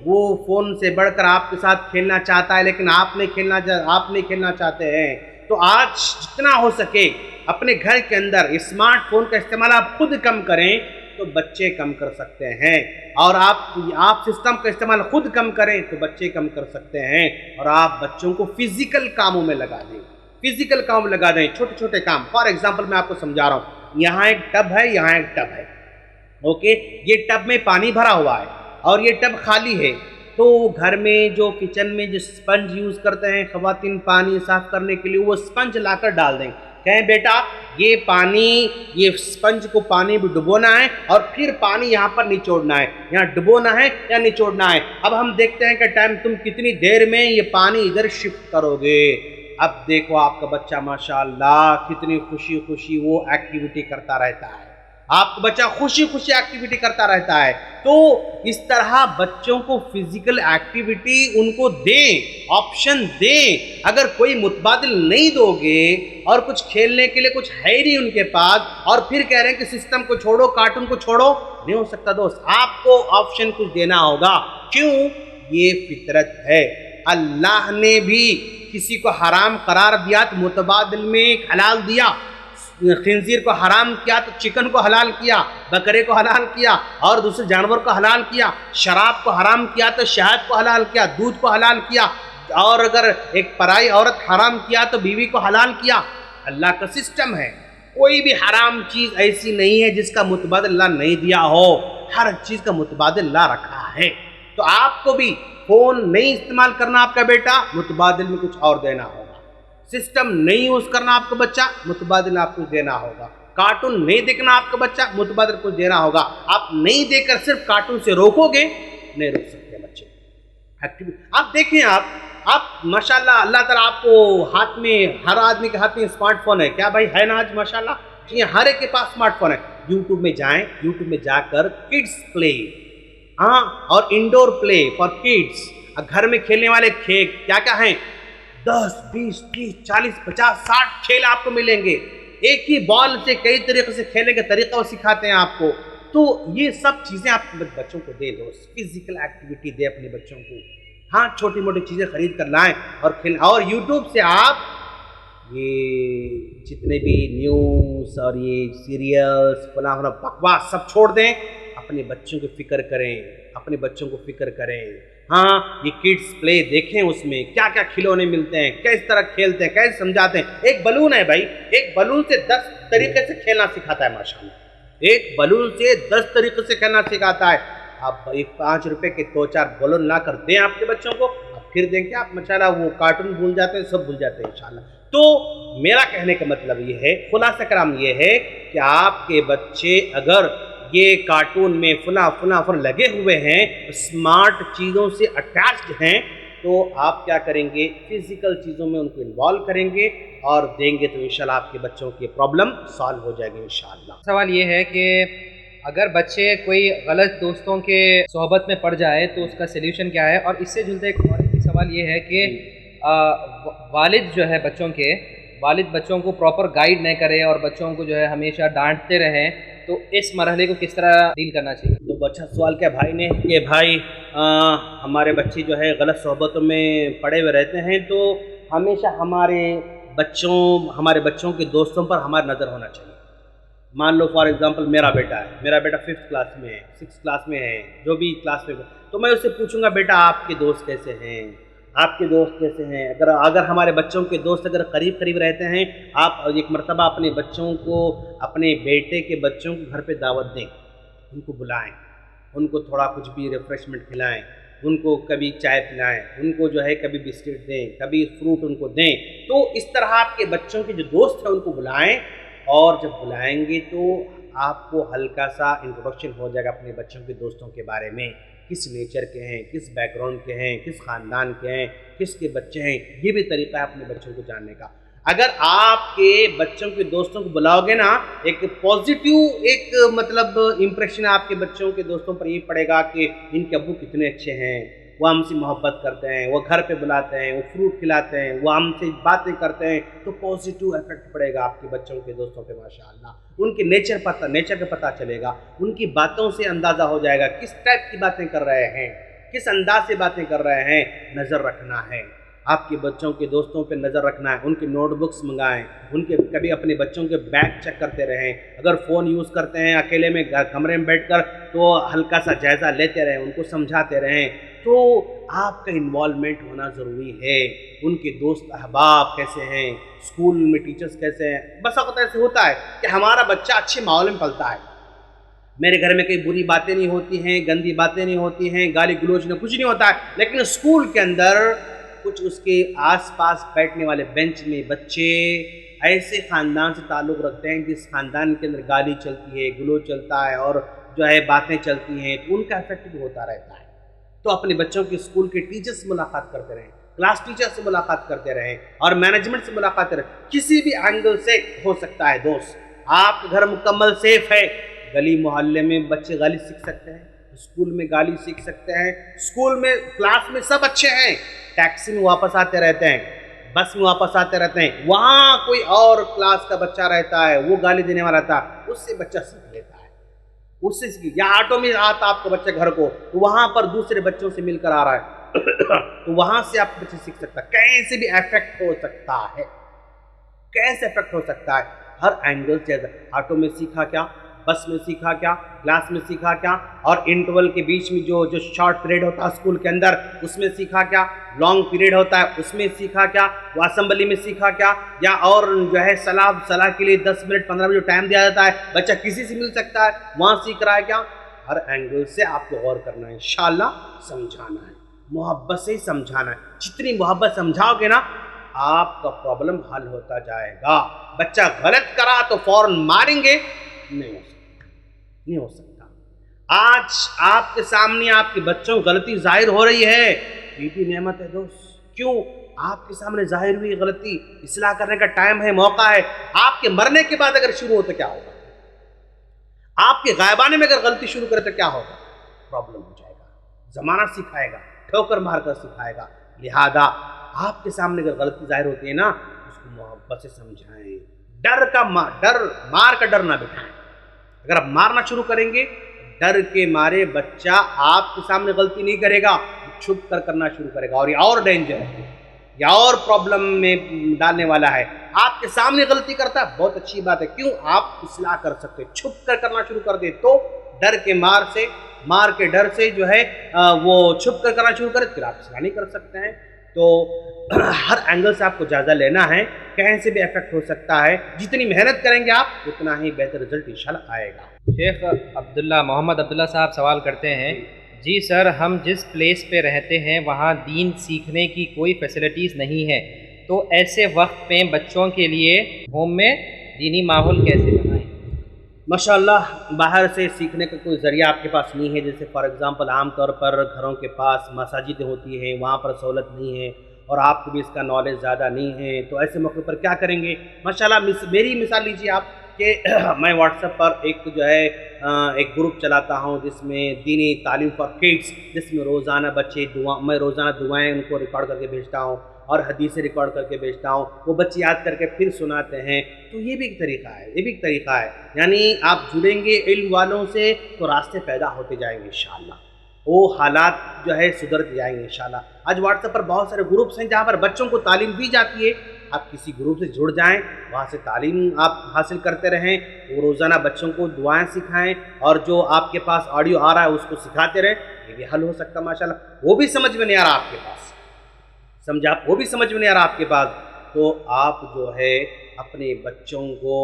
وہ فون سے بڑھ کر آپ کے ساتھ کھیلنا چاہتا ہے، لیکن آپ نہیں کھیلنا چاہتے ہیں۔ تو آج جتنا ہو سکے اپنے گھر کے اندر اسمارٹ فون کا استعمال آپ خود کم کریں تو بچے کم کر سکتے ہیں، اور آپ سسٹم کا استعمال خود کم کریں تو بچے کم کر سکتے ہیں، اور آپ بچوں کو فزیکل کاموں میں لگا دیں، چھوٹے چھوٹے کام۔ فار ایگزامپل میں آپ کو سمجھا رہا ہوں، یہاں ایک ٹب ہے، یہاں ایک ٹب ہے، اوکے، یہ ٹب میں پانی بھرا ہوا ہے اور یہ ٹب خالی ہے، تو گھر میں جو کچن میں جو سپنج یوز کرتے ہیں خواتین پانی صاف کرنے کے لیے، وہ سپنج لا کر ڈال دیں، کہیں بیٹا یہ سپنج کو پانی بھی ڈبونا ہے اور پھر پانی یہاں پر نچوڑنا ہے، یہاں ڈبونا ہے یا نچوڑنا ہے۔ اب ہم دیکھتے ہیں کہ تم کتنی دیر میں یہ پانی ادھر شفٹ کرو گے۔ اب دیکھو آپ کا بچہ ماشاءاللہ کتنی خوشی وہ ایکٹیویٹی کرتا رہتا ہے، آپ کا بچہ خوشی ایکٹیویٹی کرتا رہتا ہے۔ تو اس طرح بچوں کو فزیکل ایکٹیویٹی ان کو دیں، آپشن دیں۔ اگر کوئی متبادل نہیں دو گے اور کچھ کھیلنے کے لیے کچھ ہے ہی نہیں ان کے پاس، اور پھر کہہ رہے ہیں کہ سسٹم کو چھوڑو، کارٹون کو چھوڑو، نہیں ہو سکتا دوست، آپ کو آپشن کچھ دینا ہوگا۔ کیوں؟ یہ فطرت ہے۔ اللہ نے بھی کسی کو حرام قرار دیا تو متبادل میں حلال دیا، خنزیر کو حرام کیا تو چکن کو حلال کیا، بکرے کو حلال کیا اور دوسرے جانور کو حلال کیا، شراب کو حرام کیا تو شہد کو حلال کیا، دودھ کو حلال کیا، اور اگر ایک پرائی عورت حرام کیا تو بیوی کو حلال کیا۔ اللہ کا سسٹم ہے، کوئی بھی حرام چیز ایسی نہیں ہے جس کا متبادل اللہ نہیں دیا ہو، ہر چیز کا متبادل اللہ رکھا ہے۔ تو آپ کو بھی فون نہیں استعمال کرنا آپ کا بیٹا، متبادل میں کچھ اور دینا ہوگا۔ سسٹم نہیں یوز کرنا آپ کا بچہ، متبادل آپ کو دینا ہوگا۔ کارٹون نہیں دیکھنا آپ کا بچہ، متبادل کچھ دینا ہوگا۔ آپ نہیں دے کر صرف کارٹون سے روکو گے، نہیں روک سکتے بچے۔ آپ دیکھیں، آپ ماشاءاللہ اللہ تعالیٰ آپ کو ہاتھ میں، ہر آدمی کے ہاتھ میں اسمارٹ فون ہے، کیا بھائی ہے نا آج ماشاءاللہ؟ جی ہر ایک کے پاس اسمارٹ فون ہے۔ یوٹیوب میں جائیں، یوٹیوب میں جا کر کڈس پلے، اور انڈور پلے فار کڈس، گھر میں کھیلنے والے کھیل کیا ہیں، 10 20 30 40 50 60 کھیل آپ کو ملیں گے۔ ایک ہی بال سے کئی طریقے سے کھیلنے کا طریقہ وہ سکھاتے ہیں آپ کو۔ تو یہ سب چیزیں آپ بچوں کو دیں دوست، فزیکل ایکٹیویٹی دیں اپنے بچوں کو۔ چھوٹی موٹی چیزیں خرید کر لائیں اور کھیلیں، اور یوٹیوب سے آپ یہ جتنے بھی نیوز اور یہ سیریلز فلاں بکواس سب چھوڑ دیں، اپنے بچوں کی فکر کریں، یہ کڈس پلے دیکھیں، اس میں کیا کیا کھلونے ملتے ہیں، کس طرح کھیلتے ہیں، کیسے سمجھاتے ہیں۔ ایک بلون ہے بھائی، ایک بلون سے 10 طریقے سے کھیلنا سکھاتا ہے ماشاءاللہ، ایک بلون سے 10 طریقے سے کھیلنا سکھاتا ہے۔ آپ 5 روپے کے 2-4 بلون لا کر دیں آپ کے بچوں کو، پھر دیں کہ آپ ماشاءاللہ وہ کارٹون بھول جاتے ہیں، سب بھول جاتے ہیں انشاءاللہ۔ تو میرا کہنے کا مطلب یہ ہے، خلاصہ کرام یہ ہے کہ آپ کے بچے اگر یہ کارٹون میں فلاں لگے ہوئے ہیں، اسمارٹ چیزوں سے اٹیچڈ ہیں، تو آپ کیا کریں گے، فزیکل چیزوں میں ان کو انوالو کریں گے اور دیں گے، تو انشاءاللہ آپ کے بچوں کی پرابلم سالو ہو جائے گی انشاءاللہ۔ سوال یہ ہے کہ اگر بچے کوئی غلط دوستوں کے صحبت میں پڑ جائے تو اس کا سلیوشن کیا ہے؟ اور اس سے جلتا ایک اور بھی سوال یہ ہے کہ والد جو ہے بچوں کو پراپر گائیڈ نہیں کرے اور بچوں کو جو ہے ہمیشہ ڈانٹتے رہیں، تو اس مرحلے کو کس طرح ڈیل کرنا چاہیے؟ تو اچھا سوال کیا بھائی نے کہ بھائی ہمارے بچے جو ہے غلط صحبتوں میں پڑے ہوئے رہتے ہیں، تو ہمیشہ ہمارے بچوں کے دوستوں پر ہماری نظر ہونا چاہیے۔ مان لو فار ایگزامپل میرا بیٹا 5th کلاس میں ہے، 6th کلاس میں ہے، جو بھی کلاس میں، تو میں اس سے پوچھوں گا بیٹا آپ کے دوست کیسے ہیں، اگر ہمارے بچوں کے دوست اگر قریب رہتے ہیں، آپ ایک مرتبہ اپنے بچوں کو، اپنے بیٹے کے بچوں کو گھر پہ دعوت دیں، ان کو بلائیں، ان کو تھوڑا کچھ بھی ریفریشمنٹ کھلائیں، ان کو کبھی چائے پلائیں، ان کو جو ہے کبھی بسکٹ دیں، کبھی فروٹ ان کو دیں۔ تو اس طرح آپ کے بچوں کے جو دوست ہیں ان کو بلائیں، اور جب بلائیں گے تو آپ کو ہلکا سا انٹروڈکشن ہو جائے گا اپنے بچوں کے دوستوں کے بارے میں، کس نیچر کے ہیں، کس بیک گراؤنڈ کے ہیں، کس خاندان کے ہیں، کس کے بچے ہیں، یہ بھی طریقہ ہے اپنے بچوں کو جاننے کا۔ اگر آپ کے بچوں کے دوستوں کو بلاؤ گے نا، ایک پازیٹیو ایک مطلب امپریشن آپ کے بچوں کے دوستوں پر یہ پڑے گا کہ ان کے ابو کتنے اچھے ہیں، وہ ہم سے محبت کرتے ہیں، وہ گھر پہ بلاتے ہیں، وہ فروٹ کھلاتے ہیں، وہ ہم سے باتیں کرتے ہیں، تو پازیٹیو افیکٹ پڑے گا آپ کے بچوں کے دوستوں پہ ماشاءاللہ۔ ان کے نیچر کا پتہ چلے گا، ان کی باتوں سے اندازہ ہو جائے گا کس ٹائپ کی باتیں کر رہے ہیں، کس انداز سے باتیں کر رہے ہیں، نظر رکھنا ہے۔ آپ کے بچوں کے دوستوں پہ نظر رکھنا ہے، ان کے نوٹ بکس منگائیں، ان کے کبھی اپنے بچوں کے بیگ چیک کرتے رہیں، اگر فون یوز کرتے ہیں اکیلے میں کمرے میں بیٹھ کر تو ہلکا سا جائزہ لیتے رہیں، ان کو سمجھاتے رہیں۔ تو آپ کا انوالومنٹ ہونا ضروری ہے، ان کے دوست احباب کیسے ہیں، اسکول میں ٹیچرز کیسے ہیں۔ بس وقت ایسے ہوتا ہے کہ ہمارا بچہ اچھے ماحول میں پلتا ہے، میرے گھر میں کوئی بری باتیں نہیں ہوتی ہیں، گندی باتیں نہیں ہوتی ہیں، گالی گلوچ نہیں، کچھ نہیں ہوتا ہے، لیکن اسکول کے اندر کچھ اس کے آس پاس بیٹھنے والے بینچ میں بچے ایسے خاندان سے تعلق رکھتے ہیں جس خاندان کے اندر گالی چلتی ہے، گلوچ چلتا ہے اور جو ہے باتیں چلتی ہیں، تو ان کا افیکٹ بھی ہوتا رہتا ہے۔ تو اپنے بچوں کے اسکول کے ٹیچر سے ملاقات کرتے رہیں، کلاس ٹیچر سے ملاقات کرتے رہیں اور مینجمنٹ سے ملاقات کرتے رہیں، کسی بھی اینگل سے ہو سکتا ہے۔ دوست، آپ کا گھر مکمل سیف ہے، گلی محلے میں بچے گالی سیکھ سکتے ہیں، اسکول میں گالی سیکھ سکتے ہیں، اسکول میں کلاس میں سب اچھے ہیں، ٹیکسی میں واپس آتے رہتے ہیں، بس میں واپس آتے رہتے ہیں، وہاں کوئی اور کلاس کا بچہ رہتا ہے، وہ گالی دینے والا رہتا ہے، اس سے بچہ سیکھ لیتا ہے، اس سے سیکھ، یا آٹو میں آتا آپ کا بچہ گھر کو، تو وہاں پر دوسرے بچوں سے مل کر آ رہا ہے تو وہاں سے آپ بچے سیکھ سکتا ہے، کیسے بھی افیکٹ ہو سکتا ہے، کیسے افیکٹ ہو سکتا ہے، ہر اینگل سے۔ آٹو میں سیکھا کیا، بس میں سیکھا کیا، کلاس میں سیکھا کیا، اور انٹرول کے بیچ میں جو شارٹ پیریڈ ہوتا ہے اسکول کے اندر اس میں سیکھا کیا، لانگ پیریڈ ہوتا ہے اس میں سیکھا کیا، وہ اسمبلی میں سیکھا کیا، یا اور جو ہے صلاح کے لیے 10 منٹ 15 منٹ جو ٹائم دیا جاتا ہے، بچہ کسی سے مل سکتا ہے، وہاں سیکھ رہا ہے کیا۔ ہر اینگل سے آپ کو غور کرنا ہے، انشاءاللہ سمجھانا ہے، محبت سے سمجھانا ہے، جتنی محبت سمجھاؤ گے نا آپ کا پرابلم حل ہوتا جائے گا۔ بچہ غلط کرا تو فوراً ماریں گے، نہیں ہو سکتا۔ آج آپ کے سامنے آپ کے بچوں کی غلطی ظاہر ہو رہی ہے، یہ بھی نعمت ہے دوست۔ کیوں؟ آپ کے سامنے ظاہر ہوئی غلطی، اصلاح کرنے کا ٹائم ہے، موقع ہے۔ آپ کے مرنے کے بعد اگر شروع ہو تو کیا ہوگا؟ آپ کے غائبانے میں اگر غلطی شروع کرے تو کیا ہوگا؟ پرابلم ہو جائے گا، زمانہ سکھائے گا، ٹھوکر مار کر سکھائے گا۔ لہذا آپ کے سامنے اگر غلطی ظاہر ہوتی ہے نا، اس کو محبت سے سمجھائیں، مار کا ڈر نہ بٹھائیں۔ اگر آپ مارنا شروع کریں گے، ڈر کے مارے بچہ آپ کے سامنے غلطی نہیں کرے گا، چھپ کر کرنا شروع کرے گا، اور یہ اور ڈینجر ہے، یا اور پرابلم میں ڈالنے والا ہے۔ آپ کے سامنے غلطی کرتا ہے، بہت اچھی بات ہے، کیوں؟ آپ اصلاح کر سکتے، چھپ کر کرنا شروع کر دے تو ڈر کے مار کے ڈر سے جو ہے وہ چھپ کر کرنا شروع کرے، پھر آپ اصلاح نہیں کر سکتے ہیں۔ تو ہر اینگل سے آپ کو جائزہ لینا ہے، کہیں سے بھی افیکٹ ہو سکتا ہے، جتنی محنت کریں گے آپ اتنا ہی بہتر رزلٹ انشاءاللہ آئے گا۔ شیخ محمد عبداللہ صاحب سوال کرتے ہیں، جی سر، ہم جس پلیس پہ رہتے ہیں وہاں دین سیکھنے کی کوئی فیسلٹیز نہیں ہے، تو ایسے وقت پہ بچوں کے لیے ہوم میں دینی ماحول کیسے بنائیں؟ ماشاءاللہ باہر سے سیکھنے کا کوئی ذریعہ آپ کے پاس نہیں ہے، جیسے فار ایگزامپل عام طور پر گھروں کے پاس مساجد ہوتی ہیں، وہاں پر سہولت نہیں ہے اور آپ کو بھی اس کا نالج زیادہ نہیں ہے، تو ایسے موقع پر کیا کریں گے؟ ماشاءاللہ میری مثال لیجیے آپ کہ میں واٹس ایپ پر ایک گروپ چلاتا ہوں جس میں دینی تعلیم فار کڈس، جس میں روزانہ میں روزانہ دعائیں ان کو ریکارڈ کر کے بھیجتا ہوں اور حدیثیں ریکارڈ کر کے بھیجتا ہوں، وہ بچے یاد کر کے پھر سناتے ہیں۔ تو یہ بھی ایک طریقہ ہے، یعنی آپ جڑیں گے علم والوں سے تو راستے پیدا ہوتے جائیں گے انشاءاللہ، وہ حالات جو ہے سدھرتے جائیں گے انشاءاللہ۔ آج واٹس ایپ پر بہت سارے گروپس ہیں جہاں پر بچوں کو تعلیم دی جاتی ہے، آپ کسی گروپ سے جڑ جائیں، وہاں سے تعلیم آپ حاصل کرتے رہیں، وہ روزانہ بچوں کو دعائیں سکھائیں، اور جو آپ کے پاس آڈیو آ رہا ہے اس کو سکھاتے رہیں، یہ بھی حل ہو سکتا ہے ماشاءاللہ۔ وہ بھی سمجھ میں نہیں آ رہا آپ کے پاس، وہ بھی سمجھ میں نہیں آ رہا آپ کے پاس، تو آپ جو ہے اپنے بچوں کو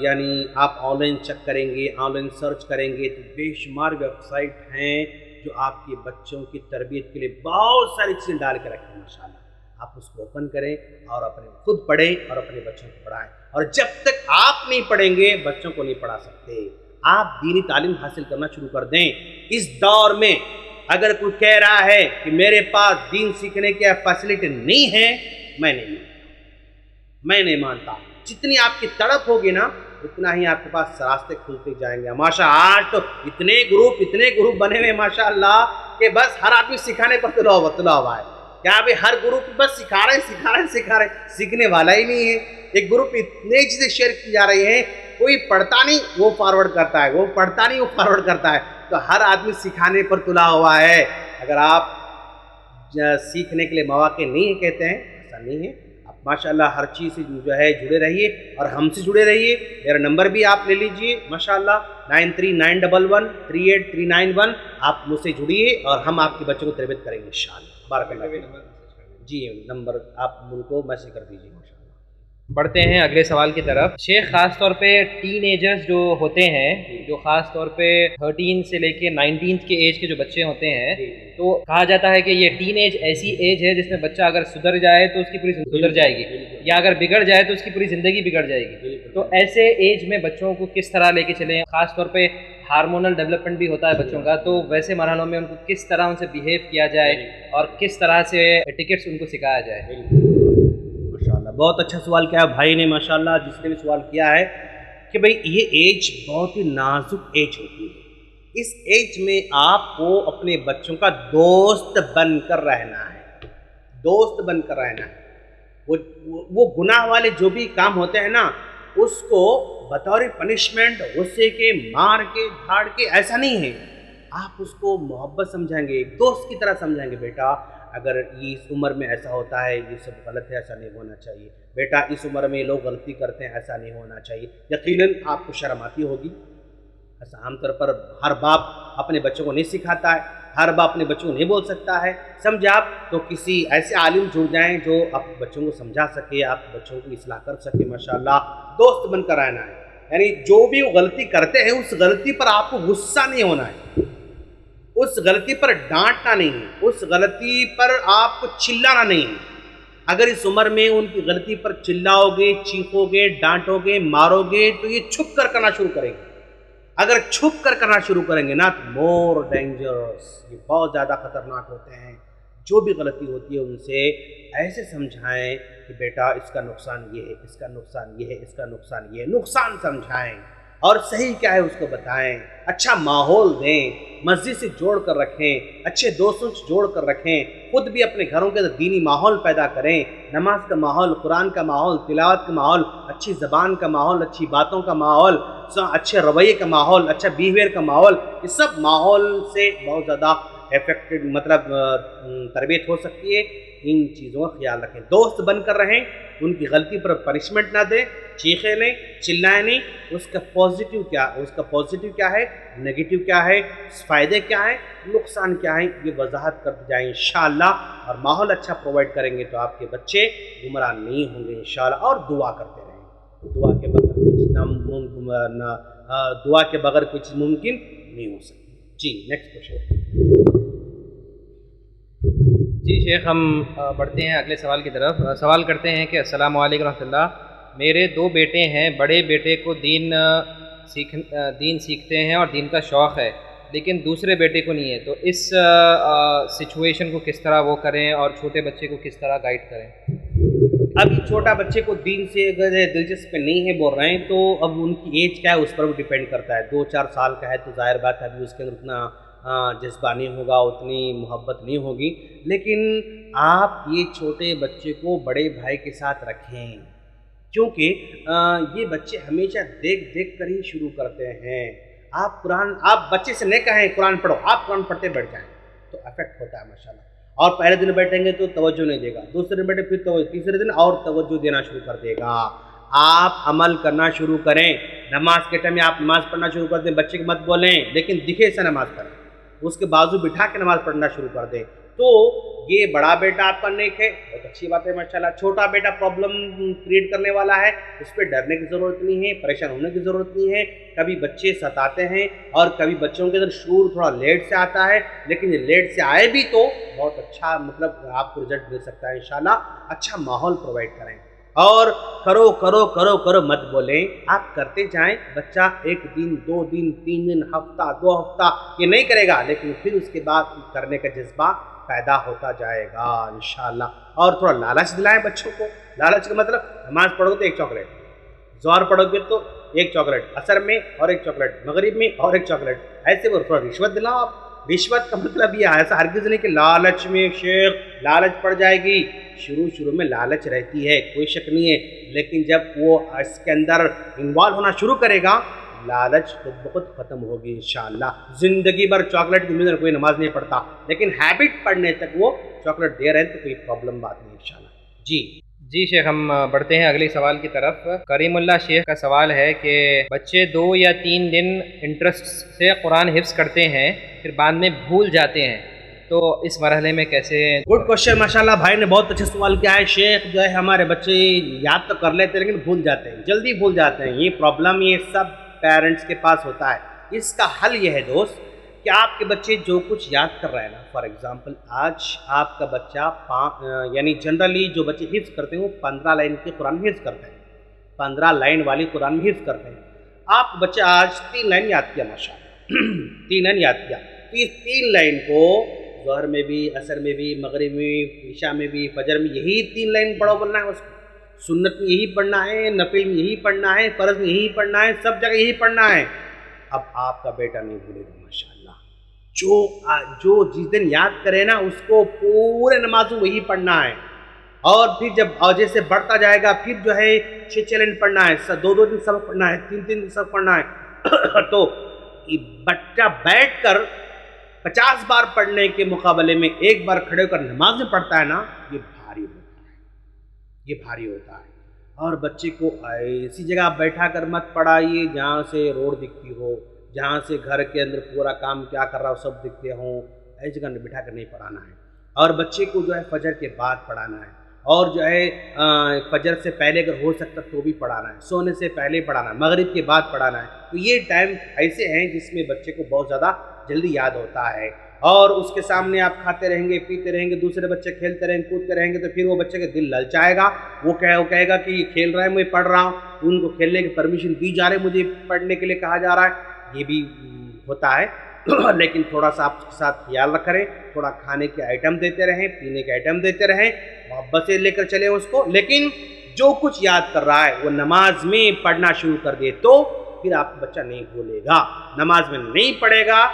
یعنی آپ آن لائن چیک کریں گے، آن لائن سرچ کریں گے تو بے شمار ویب سائٹ ہیں جو آپ کے بچوں کی تربیت کے لیے بہت ساری چیزیں ڈال کے رکھیں ماشاءاللہ۔ آپ اس کو اوپن کریں اور خود پڑھیں اور اپنے بچوں کو پڑھائیں، اور جب تک آپ نہیں پڑھیں گے بچوں کو نہیں پڑھا سکتے۔ آپ دینی تعلیم حاصل کرنا شروع کر دیں۔ اس دور میں اگر کوئی کہہ رہا ہے کہ میرے پاس دین سیکھنے کی فیسلٹی نہیں ہے، میں نہیں مانتا، میں نہیں مانتا. جتنی آپ کی تڑپ ہوگی نا اتنا ہی آپ کے پاس راستے کھلتے جائیں گے. ماشاء آج تو اتنے گروپ بنے ہوئے ماشاء اللہ کہ بس ہر آدمی سکھانے پر تلا ہوا ہے. کیا ابھی ہر گروپ بس سکھا رہے ہیں, سیکھنے والا ہی نہیں ہے. ایک گروپ اتنے چیزیں شیئر کی جا رہی ہیں, کوئی پڑھتا نہیں وہ فارورڈ کرتا ہے, تو ہر آدمی سکھانے پر تلا ہوا ہے. اگر آپ سیکھنے کے لیے مواقع نہیں کہتے ہیں, ایسا نہیں ہے. آپ ماشاءاللہ ہر چیز سے جو ہے جڑے رہیے اور ہم سے جڑے رہیے. میرا نمبر بھی آپ لے لیجئے ماشاءاللہ 9391138391. آپ مجھ سے جڑیے اور ہم آپ کے بچوں کو تربیت کریں گے انشاءاللہ. بارک اللہ. جی نمبر آپ مجھ کو میسج کر دیجیے ماشاءاللہ. بڑھتے ہیں اگلے سوال کی طرف. شیخ خاص طور پہ ٹین ایجرز جو ہوتے ہیں, جو خاص طور پہ 13 سے لے کے 19 کے ایج کے جو بچے ہوتے ہیں, تو کہا جاتا ہے کہ یہ ٹین ایج ایسی ایج ہے جس میں بچہ اگر سدھر جائے تو اس کی پوری سدھر جائے گی, یا اگر بگڑ جائے تو اس کی پوری زندگی بگڑ جائے گی. تو ایسے ایج میں بچوں کو کس طرح لے کے چلیں؟ خاص طور پہ ہارمونل ڈیولپمنٹ بھی ہوتا ہے بچوں کا, تو ویسے مرحلوں میں ان کو کس طرح ان سے بیہیو کیا جائے اور کس طرح سے ٹکٹس ان کو سکھایا جائے؟ ماشاءاللہ بہت اچھا سوال کیا بھائی نے ماشاءاللہ, جس نے بھی سوال کیا ہے کہ بھئی یہ ایج بہت ہی نازک ایج ہوتی ہے. اس ایج میں آپ کو اپنے بچوں کا دوست بن کر رہنا ہے. وہ گناہ والے جو بھی کام ہوتے ہیں نا, اس کو بطور پنشمنٹ غصے کے, مار کے, دھاڑ کے ایسا نہیں ہے. آپ اس کو محبت سمجھائیں گے, ایک دوست کی طرح سمجھائیں گے. بیٹا اگر اس عمر میں ایسا ہوتا ہے یہ سب غلط ہے, ایسا نہیں ہونا چاہیے. بیٹا اس عمر میں لوگ غلطی کرتے ہیں, ایسا نہیں ہونا چاہیے. یقیناً آپ کو شرم آتی ہوگی. ایسا عام طور پر ہر باپ اپنے بچوں کو نہیں سکھاتا ہے, ہر باپ اپنے بچوں کو نہیں بول سکتا ہے. سمجھے آپ تو کسی ایسے عالم جڑ جائیں جو آپ بچوں کو سمجھا سکے, آپ بچوں کو اصلاح کر سکے. ماشاءاللہ دوست بن کر رہنا ہے. یعنی جو بھی وہ غلطی کرتے ہیں اس غلطی پر آپ کو غصہ نہیں ہونا ہے, اس غلطی پر ڈانٹنا نہیں ہے, اس غلطی پر آپ کو چلانا نہیں ہے. اگر اس عمر میں ان کی غلطی پر چلاؤ گے, چیخو گے, ڈانٹو گے, مارو گے تو یہ چھپ کر کرنا شروع کریں گے. اگر چھپ کر کرنا شروع کریں گے نا تو مور ڈینجرس, یہ بہت زیادہ خطرناک ہوتے ہیں. جو بھی غلطی ہوتی ہے ان سے ایسے سمجھائیں کہ بیٹا اس کا نقصان یہ ہے, اس کا نقصان یہ ہے, اس کا نقصان یہ ہے. نقصان سمجھائیں اور صحیح کیا ہے اس کو بتائیں. اچھا ماحول دیں, مسجد سے جوڑ کر رکھیں, اچھے دوستوں سے جوڑ کر رکھیں. خود بھی اپنے گھروں کے اندر دینی ماحول پیدا کریں, نماز کا ماحول, قرآن کا ماحول, تلاوت کا ماحول, اچھی زبان کا ماحول, اچھی باتوں کا ماحول, اچھے رویے کا ماحول, اچھا بیہیویئر کا ماحول. یہ سب ماحول سے بہت زیادہ افیکٹڈ تربیت ہو سکتی ہے. ان چیزوں کا خیال رکھیں. دوست بن کر رہیں, ان کی غلطی پر پنشمنٹ نہ دیں, چیخیں نہیں, چلائیں نہیں. اس کا پازیٹیو کیا ہے, نگیٹو کیا ہے, فائدے کیا ہیں, نقصان کیا ہیں, یہ وضاحت کرتے جائیں انشاءاللہ. اور ماحول اچھا پرووائڈ کریں گے تو آپ کے بچے گمراہ نہیں ہوں گے انشاءاللہ. اور دعا کرتے رہیں, دعا کے بغیر کچھ ممکن نہیں ہو سکتی. جی نیکسٹ کوشچن. جی شیخ, ہم بڑھتے ہیں اگلے سوال کی طرف. سوال کرتے ہیں کہ السلام علیکم ورحمۃ اللہ. میرے 2 بیٹے ہیں. بڑے بیٹے کو دین سیکھتے ہیں اور دین کا شوق ہے, لیکن دوسرے بیٹے کو نہیں ہے. تو اس سچویشن کو کس طرح وہ کریں اور چھوٹے بچے کو کس طرح گائیڈ کریں؟ ابھی چھوٹا بچے کو دین سے اگر دلچسپی نہیں ہے بول رہے ہیں تو اب ان کی ایج کیا ہے اس پر بھی ڈیپینڈ کرتا ہے. 2-4 سال کا ہے تو ظاہر بات ہے ابھی اس کے اندر اتنا جذبہ نہیں ہوگا, اتنی محبت نہیں ہوگی. لیکن آپ یہ چھوٹے بچے کو بڑے بھائی کے ساتھ رکھیں, کیونکہ یہ بچے ہمیشہ دیکھ کر ہی شروع کرتے ہیں. آپ بچے سے نہیں کہیں قرآن پڑھو, آپ قرآن پڑھتے بیٹھ جائیں تو افیکٹ ہوتا ہے ماشاءاللہ. اور پہلے دن بیٹھیں گے تو توجہ نہیں دے گا, دوسرے دن بیٹھے پھر توجہ, تیسرے دن اور توجہ دینا شروع کر دے گا. آپ عمل کرنا شروع کریں. نماز کے ٹائم میں آپ نماز پڑھنا شروع کر دیں, بچے کو مت بولیں لیکن دکھے سے نماز پڑھیں, اس کے بازو بٹھا کے نماز پڑھنا شروع کر دیں. تو یہ بڑا بیٹا آپ کا نیک ہے, بہت اچھی بات ہے ماشاءاللہ. چھوٹا بیٹا پرابلم کریٹ کرنے والا ہے, اس پہ ڈرنے کی ضرورت نہیں ہے, پریشان ہونے کی ضرورت نہیں ہے. کبھی بچے ستاتے ہیں اور کبھی بچوں کے اندر شعور تھوڑا لیٹ سے آتا ہے, لیکن یہ لیٹ سے آئے بھی تو بہت اچھا آپ کو رزلٹ مل سکتا ہے انشاءاللہ. اچھا ماحول پرووائڈ کریں اور کرو مت بولیں, آپ کرتے جائیں. بچہ 1 دن 2 دن 3 دن, ہفتہ 2 ہفتہ یہ نہیں کرے گا, لیکن پھر اس کے بعد کرنے کا جذبہ پیدا ہوتا جائے گا انشاءاللہ. اور تھوڑا لالچ دلائیں بچوں کو. لالچ کا مطلب نماز پڑھو تو ایک چاکلیٹ, ظہر پڑھو گے تو ایک چاکلیٹ, عصر میں اور ایک چاکلیٹ, مغرب میں اور ایک چاکلیٹ, ایسے وہ تھوڑا رشوت دلاؤ آپ. رشوت کا مطلب یہ ہے ایسا ہرگز نہیں کہ لالچ میں شیخ لالچ پڑ جائے گی. شروع میں لالچ رہتی ہے, کوئی شک نہیں ہے, لیکن جب وہ اس کے اندر انوالو ہونا شروع کرے گا لالچ خود بخود ختم ہوگی انشاءاللہ. زندگی بھر چاکلیٹ کی وجہ سے کوئی نماز نہیں پڑھتا, لیکن ہیبٹ پڑھنے تک وہ چاکلیٹ دے رہے ہیں تو کوئی پرابلم بات نہیں انشاءاللہ. جی شیخ, ہم بڑھتے ہیں اگلے سوال کی طرف. کریم اللہ شیخ کا سوال ہے کہ بچے 2 یا 3 دن انٹرسٹ سے قرآن حفظ کرتے ہیں پھر بعد میں بھول جاتے ہیں, تو اس مرحلے میں کیسے؟ گڈ کوشچن ماشاءاللہ, بھائی نے بہت اچھا سوال کیا ہے. شیخ جو ہے ہمارے بچے یاد تو کر لیتے ہیں لیکن بھول جاتے ہیں, جلدی بھول جاتے ہیں. یہ پرابلم یہ سب پیرنٹس کے پاس ہوتا ہے. اس کا حل یہ ہے دوست کہ آپ کے بچے جو کچھ یاد کر رہے ہیں نا, فار ایگزامپل آج آپ کا بچہ یعنی جنرلی جو بچے حفظ کرتے ہیں وہ 15 لائن کے قرآن حفظ کرتے ہیں, 15 لائن والی قرآن حفظ کرتے ہیں. آپ بچہ آج 3 لائن یاد کیا ماشاءاللہ, 3 لائن یاد کیا, تو اس 3 لائن کو ظہر میں بھی, عصر میں بھی, مغرب میں بھی, عشاء میں بھی, فجر میں یہی 3 لائن پڑھو بننا ہے اس کو. سنت میں یہی پڑھنا ہے, نفل میں یہی پڑھنا ہے, فرض میں یہی پڑھنا ہے, سب جگہ یہی پڑھنا ہے. اب آپ کا بیٹا نہیں بھولے گا ماشاءاللہ. جو جس دن یاد کرے نا اس کو پورے نماز میں وہی پڑھنا ہے. اور پھر جب جیسے بڑھتا جائے گا پھر جو ہے 6 لائن پڑھنا ہے, 2 دن سبق پڑھنا ہے, 3 دن سبق پڑھنا ہے. تو بچہ بیٹھ کر 50 بار پڑھنے کے مقابلے میں ایک بار کھڑے ہو کر نماز میں پڑھتا ہے نا, یہ بھاری ہوتا ہے, یہ بھاری ہوتا ہے. اور بچے کو ایسی جگہ بیٹھا کر مت پڑھائیے جہاں سے روڈ دکھتی ہو, جہاں سے گھر کے اندر پورا کام کیا کر رہا ہو سب دکھتے ہوں. ایسی جگہ بٹھا کر نہیں پڑھانا ہے. اور بچے کو جو ہے فجر کے بعد پڑھانا ہے, اور جو ہے فجر سے پہلے اگر ہو سکتا تو بھی پڑھانا ہے, سونے سے پہلے پڑھانا ہے, مغرب کے بعد پڑھانا ہے. تو یہ ٹائم ایسے ہیں جس میں بچے کو بہت زیادہ جلدی یاد ہوتا ہے. اور اس کے سامنے آپ کھاتے رہیں گے, پیتے رہیں گے, دوسرے بچے کھیلتے رہیں گے, کودتے رہیں گے, تو پھر وہ بچے کا دل للچائے گا. وہ کہے گا کہ یہ کھیل رہا ہے میں پڑھ رہا ہوں, ان کو کھیلنے کی پرمیشن دی جا رہی ہے, مجھے پڑھنے کے لیے کہا جا رہا ہے. یہ بھی ہوتا ہے. لیکن تھوڑا سا آپ کے ساتھ خیال رکھیں, تھوڑا کھانے کے آئٹم دیتے رہیں, پینے کے آئٹم دیتے رہیں, محبت سے لے کر چلیں اس کو. لیکن جو کچھ یاد کر رہا ہے وہ نماز میں پڑھنا شروع کر دے تو پھر آپ کا بچہ نہیں بھولے گا. نماز میں نہیں پڑھے گا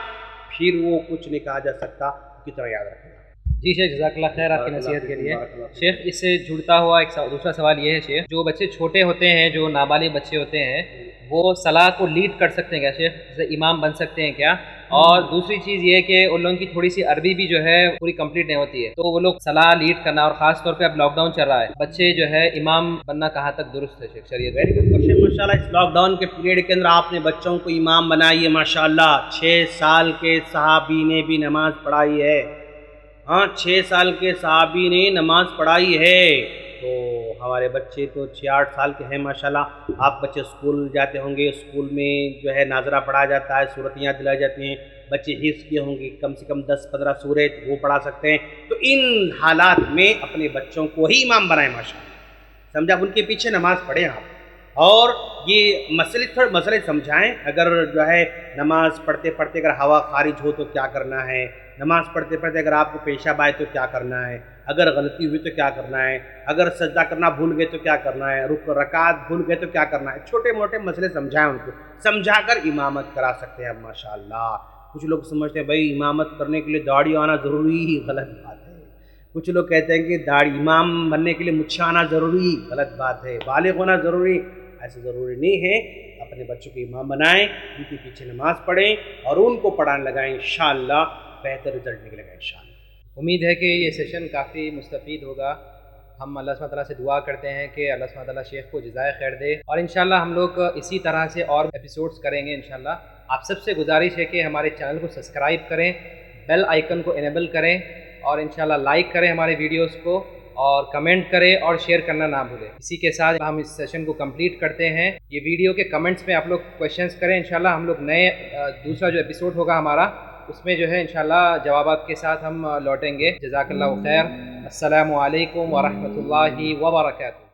پھر وہ کچھ نہیں کہا جا سکتا, کس طرح یاد رکھے گا. جی شیخ, جزاک اللہ خیر آپ کی نصیحت کے لیے. شیخ اس سے جڑتا ہوا ایک دوسرا سوال یہ ہے شیخ, جو بچے چھوٹے ہوتے ہیں, جو نابالغ بچے ہوتے ہیں, وہ صلاح کو لیڈ کر سکتے ہیں کیا شیخ, جیسے امام بن سکتے ہیں کیا؟ اور دوسری چیز یہ کہ ان لوگوں کی تھوڑی سی عربی بھی جو ہے پوری کمپلیٹ نہیں ہوتی ہے, تو وہ لوگ صلاح لیڈ کرنا, اور خاص طور پہ اب لاک ڈاؤن چل رہا ہے, بچے جو ہے امام بننا کہاں تک درست ہے شیخ شریعت؟ ویری گڈ کوشچن ماشاءاللہ. اس لاک ڈاؤن کے پیریڈ کے اندر آپ نے بچوں کو امام بنائی ہے ماشاءاللہ. 6 سال کے صحابی نے بھی نماز پڑھائی ہے. ہاں 6 سال کے صحابی نے نماز پڑھائی ہے. تو ہمارے بچے تو 6-8 سال کے ہیں ماشاءاللہ. آپ بچے اسکول جاتے ہوں گے, اسکول میں جو ہے ناظرہ پڑھایا جاتا ہے, صورتیں یاد دلائی جاتی ہیں. بچے حفظ کیے ہوں گے کم سے کم 10-15 سورت, وہ پڑھا سکتے ہیں. تو ان حالات میں اپنے بچوں کو ہی امام بنائیں ماشاءاللہ. سمجھا, ان کے پیچھے نماز پڑھیں آپ, اور یہ مسئلے سمجھائیں. اگر جو ہے نماز پڑھتے پڑھتے اگر ہوا خارج ہو تو کیا کرنا ہے, نماز پڑھتے پڑھتے اگر آپ کو پیشاب آئے تو کیا کرنا ہے, اگر غلطی ہوئی تو کیا کرنا ہے, اگر سجدہ کرنا بھول گئے تو کیا کرنا ہے, رکعت بھول گئے تو کیا کرنا ہے. چھوٹے موٹے مسئلے سمجھائیں, ان کو سمجھا کر امامت کرا سکتے ہیں ماشاءاللہ. کچھ لوگ سمجھتے ہیں بھائی امامت کرنے کے لیے داڑھی آنا ضروری ہی, غلط بات ہے. کچھ لوگ کہتے ہیں کہ داڑھی امام بننے کے لیے مچھ آنا ضروری, غلط بات ہے. بالغ ہونا ضروری, ایسے ضروری نہیں ہے. اپنے بچوں کو امام بنائیں, ان کے پیچھے نماز پڑھیں اور ان کو پڑھانے لگائیں, انشاءاللہ بہتر رزلٹ نکلے گا انشاءاللہ. امید ہے کہ یہ سیشن کافی مستفید ہوگا. ہم اللہ سبحانہ تعالیٰ سے دعا کرتے ہیں کہ اللہ سبحانہ تعالیٰ شیخ کو جزائے خیر دے, اور انشاءاللہ ہم لوگ اسی طرح سے اور ایپیسوڈز کریں گے انشاءاللہ. آپ سب سے گزارش ہے کہ ہمارے چینل کو سبسکرائب کریں, بیل آئیکن کو انیبل کریں, اور انشاءاللہ لائک کریں ہمارے ویڈیوز کو, اور کمنٹ کریں اور شیئر کرنا نہ بھولیں. اسی کے ساتھ ہم اس سیشن کو کمپلیٹ کرتے ہیں. یہ ویڈیو کے کمنٹس میں آپ لوگ کویشچنس کریں, انشاءاللہ ہم لوگ نئے دوسرا جو ایپیسوڈ ہوگا ہمارا, اس میں جو ہے انشاءاللہ جوابات کے ساتھ ہم لوٹیں گے. جزاک اللہ خیر. السلام علیکم ورحمۃ اللہ وبرکاتہ.